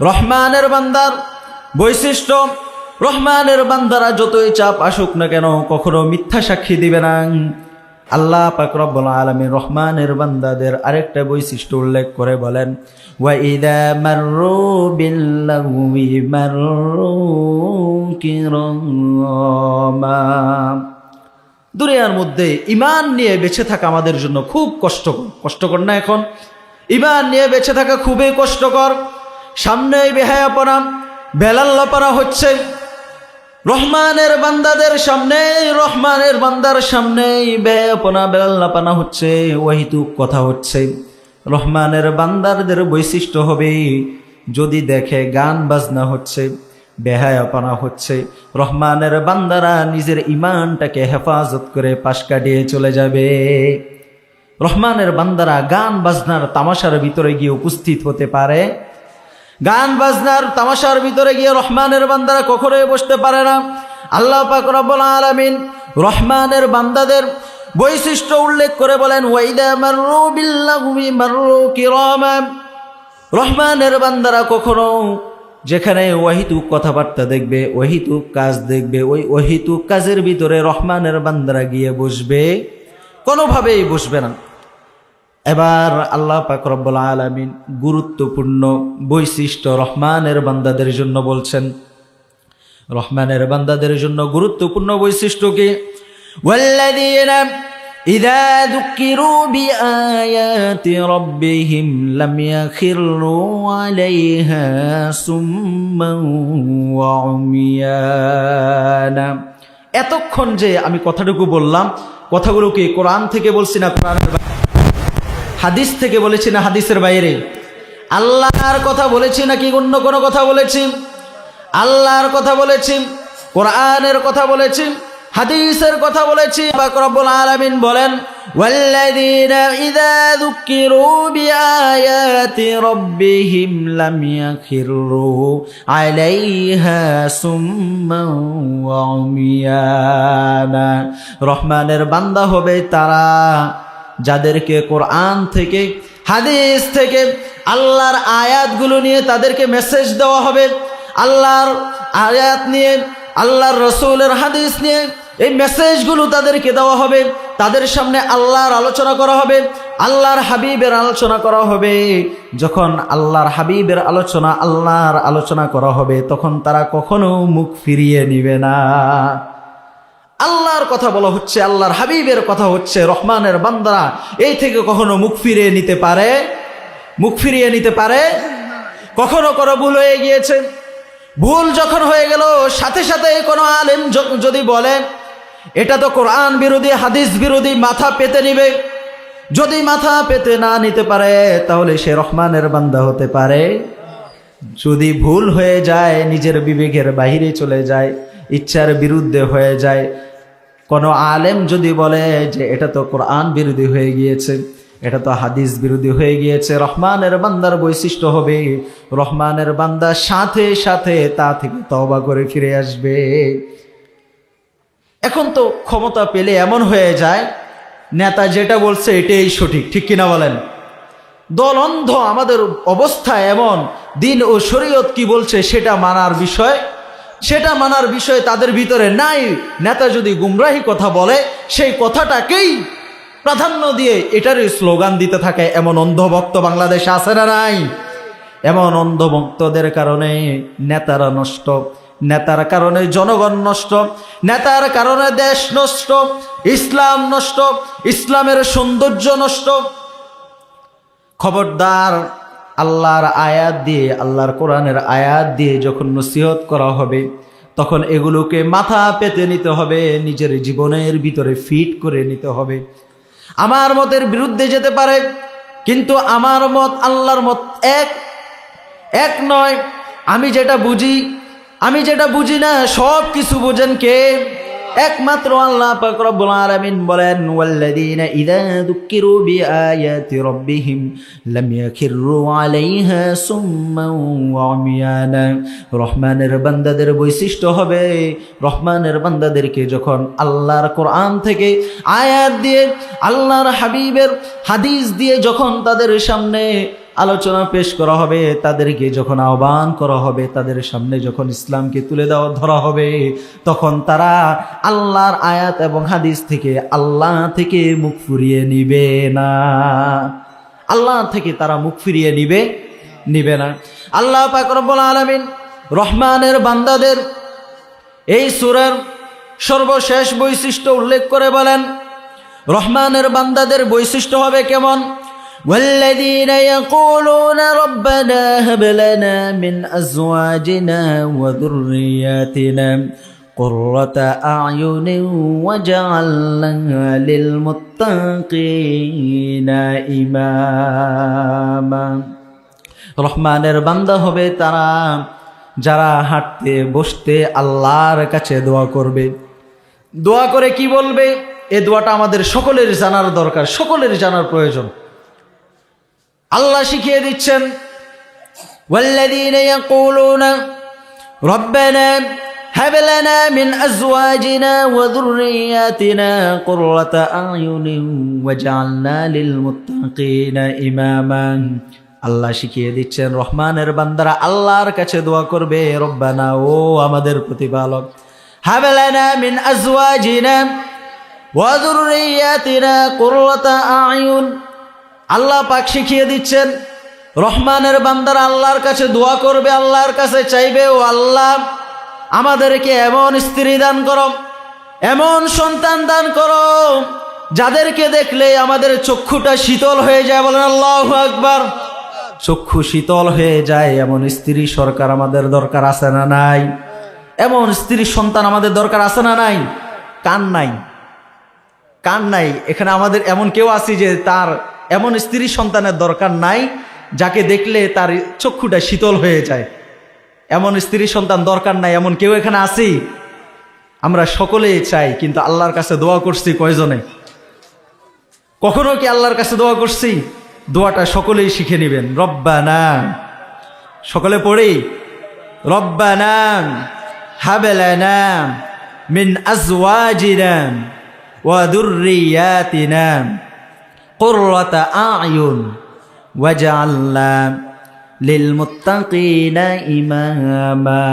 রহমানের বান্দার বৈশিষ্ট্য, রহমানের বান্দারা যতই চাপ আসুক না কেন কখনো মিথ্যা সাক্ষী দিবে না। আল্লাহ পাক রব্বুল আলামিন রহমানের বান্দাদের আরেকটা বৈশিষ্ট্য উল্লেখ করে বলেন, ওয়া ইযা মাররু বিল্লাগwi মাররু কিরামা। দুনিয়ার মধ্যে ঈমান নিয়ে বেঁচে থাকা আমাদের জন্য খুব কষ্টকর না? এখন ঈমান নিয়ে বেঁচে থাকা খুবই কষ্টকর। সামনেই বেহায়াপনা বেলাল্লাপনা হচ্ছে রহমানের বান্দাদের সামনে, রহমানের বান্দার সামনেই বেহায়াপনা বেলাল্লাপনা হচ্ছে, ওয়াহিতুক কথা হচ্ছে। রহমানের বান্দারদের বৈশিষ্ট্য হবে যদি দেখে গান বাজনা হচ্ছে, বেহায়াপনা হচ্ছে, রহমানের বান্দারা নিজের ঈমানটাকে হেফাজত করে পাশ কাটিয়ে চলে যাবে। রহমানের বান্দারা গান বাজনার তামাশার ভিতরে গিয়ে উপস্থিত হতে পারে। গান বাজনার তামাশার ভিতরে গিয়ে রহমানের বান্দারা কখনোই বসতে পারে না। আল্লাহ পাক রব্বুল আলামিন রহমানের বান্দাদের বৈশিষ্ট্য উল্লেখ করে বলেন, ওয়াইদা মাররু বিল্লাগwi মাররু কিরামা। রহমানের বান্দারা কখনো যেখানে ওয়াহিতুক কথাবার্তা দেখবে, ওয়াহিতুক কাজ দেখবে, ওই ওয়াহিতুক কাজের ভিতরে রহমানের বান্দারা গিয়ে বসবে, কোনোভাবেই বসবে না। এবার আল্লাহ পাক রব্বুল আলামিন গুরুত্বপূর্ণ বৈশিষ্ট্য রহমানের বান্দাদের জন্য বলছেন। রহমানের বান্দাদের জন্য গুরুত্বপূর্ণ বৈশিষ্ট্য কি? ওয়াল্লাযীনা ইযা যুক্কিরু বিআয়াতি রাব্বিহিম লাম ইয়াখিরু আলাইহা সুম্মান ওয়া উমিয়ানা। এতক্ষণ যে আমি কথাটুকু বললাম, কথাগুলো কি কোরআন থেকে বলছি না কোরআনের হাদিস থেকে বলেছি না হাদিসের বাইরে? আল্লাহর কথা বলেছি নাকি অন্য কোনো কথা বলেছি? আল্লাহর কথা বলেছি, কোরআনের কথা বলেছি, হাদিসের কথা বলেছি। পাক রব্বুল আলামিন বলেন, ওয়াল্লাযীনা ইযা যুক্কিরু বিআয়াতি রাব্বিহিম লাম ইয়াখিরু আলাইহা সুম্মান ওয়া উমিয়ানা। রহমানের বান্দা হবে তারা যাদেরকে কোরআন থেকে হাদিস থেকে আল্লাহর আয়াতগুলো নিয়ে তাদেরকে মেসেজ দেওয়া হবে, আল্লাহর আয়াত নিয়ে আল্লাহর রসুলের হাদিস নিয়ে এই মেসেজগুলো তাদেরকে দেওয়া হবে, তাদের সামনে আল্লাহর আলোচনা করা হবে, আল্লাহর হাবিবের আলোচনা করা হবে। যখন আল্লাহর হাবিবের আলোচনা আল্লাহর আলোচনা করা হবে তখন তারা কখনো মুখ ফিরিয়ে নিবে না। আল্লাহর কথা বলা হচ্ছে, আল্লাহর হাবিবের কথা হচ্ছে, রহমানের বান্দারা এই থেকে কখনো মুখ ফিরিয়ে নিতে পারে? মুখ ফিরিয়ে নিতে পারে? কখনো কোনো ভুল হয়ে গিয়েছে, ভুল যখন হয়ে গেল সাথে সাথে কোনো আলেম যদি বলে এটা তো কোরআন বিরোধী হাদিস বিরোধী, মাথা পেতে নিবে। যদি মাথা পেতে না নিতে পারে তাহলে সে রহমানের বান্দা হতে পারে? যদি ভুল হয়ে যায়, নিজের বিবেকের বাহিরে চলে যায়, ইচ্ছার বিরুদ্ধে হয়ে যায়, কোনো আলেম যদি বলে যে এটা তো কোরআন বিরোধী হয়ে গিয়েছে, এটা তো হাদিস বিরোধী হয়ে গিয়েছে, রহমানের বান্দার বৈশিষ্ট্য হবে রহমানের বান্দা সাথে সাথে তা থেকে তওবা করে ফিরে আসবে। এখন তো ক্ষমতা পেলে এমন হয়ে যায় নেতা যেটা বলছে এটাই সঠিক, ঠিক কিনা বলেন? দল অন্ধ আমাদের অবস্থা এমন, দিন ও শরীয়ত কি বলছে সেটা মানার বিষয় তাদের ভিতরে নাই। নেতা যদি গুমরাহি কথা বলে সেই কথাটাকেই প্রাধান্য দিয়ে এটারই স্লোগান দিতে থাকে। এমন অন্ধভক্ত বাংলাদেশে আছে না নাই? এমন অন্ধভক্তদের কারণে নেতারা নষ্ট, নেতার কারণে জনগণ নষ্ট, নেতার কারণে দেশ নষ্ট, ইসলাম নষ্ট, ইসলামের সৌন্দর্য নষ্ট। খবরদার, আল্লাহর আয়াত দিয়ে, আল্লাহর কোরআনের আয়াত দিয়ে যখন নসিহত করা হবে তখন এগুলোকে মাথা পেতে নিতে হবে, নিজের জীবনের ভিতরে ফিট করে নিতে হবে। আমার মতের বিরুদ্ধে যেতে পারে, কিন্তু আমার মত আল্লাহর মত এক নয়। আমি যেটা বুঝি না সব কিছু বোঝেন কে? একমাত্র আল্লাহ পাক রব্বুল আলামিন বলেন, ওয়াল্লাযীনা ইযা যুক্কিরু বিআয়াতি রাব্বিহিম লাম ইয়াখিরু আলাইহা সুম্মান ওয়া উমিয়ানা। রহমানের বান্দাদের বৈশিষ্ট্য হবে রহমানের বান্দাদেরকে যখন আল্লাহর কোরআন থেকে আয়াত দিয়ে, আল্লাহর হাবিবের হাদিস দিয়ে যখন তাদের সামনে আলোচনা পেশ করা হবে, তাদেরকে যখন আহ্বান করা হবে, তাদের সামনে যখন ইসলামকে তুলে ধরা হবে, তখন তারা আল্লাহর আয়াত এবং হাদিস থেকে, আল্লাহ থেকে মুখ ফিরিয়ে নিবে না। আল্লাহ থেকে তারা মুখ ফিরিয়ে নিবে না। আল্লাহ পাক রব্বুল আলামিন রহমানের বান্দাদের এই সূরার সর্বশেষ বৈশিষ্ট্য উল্লেখ করে বলেন, রহমানের বান্দাদের বৈশিষ্ট্য হবে কেমন? والذين يقولون ربنا هب لنا من أزواجنا وذرياتنا قرة أعين واجعلنا للمتقين إماما। রহমানের বান্দা হবে তারা যারা হাঁটতে বসতে আল্লাহর কাছে দোয়া করবে। দোয়া করে কি বলবে? এই দোয়াটা আমাদের সকলের জানার দরকার, সকলের জানার প্রয়োজন। আল্লাহ শিখিয়ে দিচ্ছেন, ওয়াল্লাযীনা ইয়াকুলুনা রব্বানা হাব লানা মিন আজওয়াজিনা ওয়া যুররিয়াতিনা কুররাতা আ'য়ুনিন ওয়াজআলনা লিল মুত্তাকিনা ইমামা। আল্লাহ শিখিয়ে দিচ্ছেন রহমানের বান্দারা আল্লাহর কাছে দোয়া করবে, রব্বানা, ও আমাদের প্রতিপালক, হাব লানা মিন আজওয়াজিনা ওয়া যুররিয়াতিনা কুররাতা আ'য়ুন। আল্লাহ পাক শিখিয়ে দিচ্ছেন রহমানের বান্দারা আল্লাহর কাছে দোয়া করবে, আল্লাহর কাছে চাইবে, ও আল্লাহ আমাদেরকে এমন স্ত্রী দান করো, এমন সন্তান দান করো যাদেরকে দেখলে আমাদের চক্ষুটা শীতল হয়ে যায়। বলেন আল্লাহু আকবার। চক্ষু শীতল হয়ে যায় এমন স্ত্রী সরকার আমাদের দরকার আছে না নাই? এমন স্ত্রী সন্তান আমাদের দরকার আছে না নাই? কান নাই। এখানে আমাদের এমন কেউ আছে যে তার এমন স্ত্রী সন্তানের দরকার নাই যাকে দেখলে তার চক্ষুটা শীতল হয়ে যায়? এমন স্ত্রী সন্তান দরকার নাই, এমন কেউ এখানে আছি? আমরা সকলেই চাই, কিন্তু আল্লাহর কাছে দোয়া করছি কয়জনে? কখনো কি আল্লাহর কাছে দোয়া করছি? দোয়াটা সকলেই শিখে নেবেন। রব্বানা, সকলে পড়ি, রব্বানা হাব লানা মিন আজওয়াজিনা ওয়া যুররিয়াতিনা কুররাতা আ'য়ুন ওয়াজআলনা লিল মুত্তাকিনা ইমামা।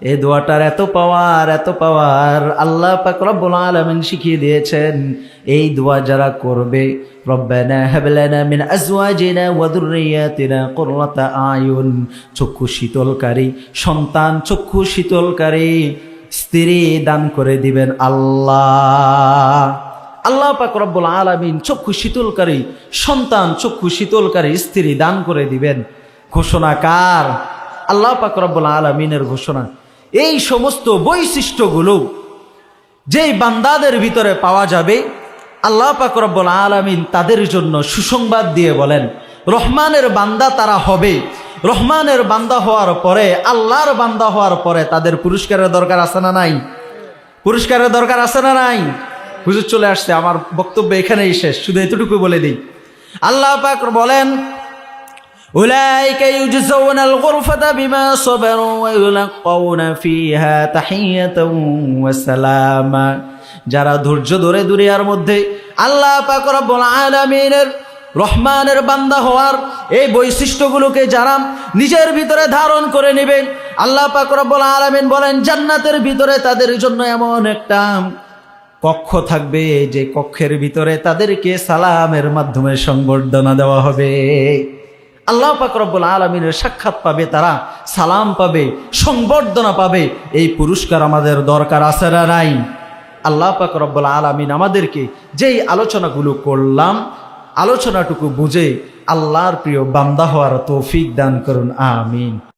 এই দোয়াটার এত পাওয়ার আল্লাহ পাক রব্বুল আলামিন শিখিয়ে দিয়েছেন। এই দোয়া যারা করবে, রব্বানা হাব লানা মিন আজওয়াজিনা ওয়া যুররিয়াতিনা কুররাতা আ'য়ুন, চক্ষু শীতলকারী সন্তান, চক্ষু শীতলকারী স্ত্রী দান করে দিবেন আল্লাহ। আল্লাহ পাক রব্বুল আলামিন চক্ষু শীতলকারী সন্তান, চক্ষু শীতলকারী স্ত্রী দান করে দিবেন। ঘোষণা কার? আল্লাহ পাক রব্বুল আলামিনের ঘোষণা। এই সমস্ত বৈশিষ্ট্যগুলো যেই বান্দাদের ভিতরে পাওয়া যাবে, আল্লাহ পাক রব্বুল আলামিন তাদের জন্য সুসংবাদ দিয়ে বলেন রহমানের বান্দা তারা হবে। রহমানের বান্দা হওয়ার পরে, আল্লাহর বান্দা হওয়ার পরে তাদের পুরস্কারের দরকার আছে না নাই? পুরস্কারের দরকার আছে না নাই? হুজুর চলে আসছে, আমার বক্তব্য এখানেই শেষ, শুধু এতটুকু বলে দিই। আল্লাহ পাক বলেন, উলাইকা ইউজজাউনাল গুরফাতা বিমা সাবারু ওয়া ইউলাক্কাউনা ফিহা তাহিয়াতাও ওয়া সালামা। যারা ধৈর্য ধরে দুনিয়ার মধ্যে আল্লাহ পাক রব্বুল আলামিনের রহমানের বান্দা হওয়ার এই বৈশিষ্ট্যগুলোকে যারা নিজের ভিতরে ধারণ করে নেবেন, আল্লাহ পাক রব্বুল আলামিন বলেন জান্নাতের ভিতরে তাদের জন্য এমন একটা কক্ষ থাকবে যে কক্ষের ভিতরে তাদেরকে সালামের মাধ্যমে সংবর্ধনা দেওয়া হবে। আল্লাহ পাক রব্বুল আলামিনের সাক্ষাৎ পাবে, তারা সালাম পাবে, সংবর্ধনা পাবে। এই পুরস্কার আমাদের দরকার আছে না নাই? আল্লাহ পাক রব্বুল আলামিন আমাদেরকে যেই আলোচনাগুলো করলাম, আলোচনাটুকু বুঝে আল্লাহর প্রিয় বান্দা হওয়ার তৌফিক দান করুন, আমিন।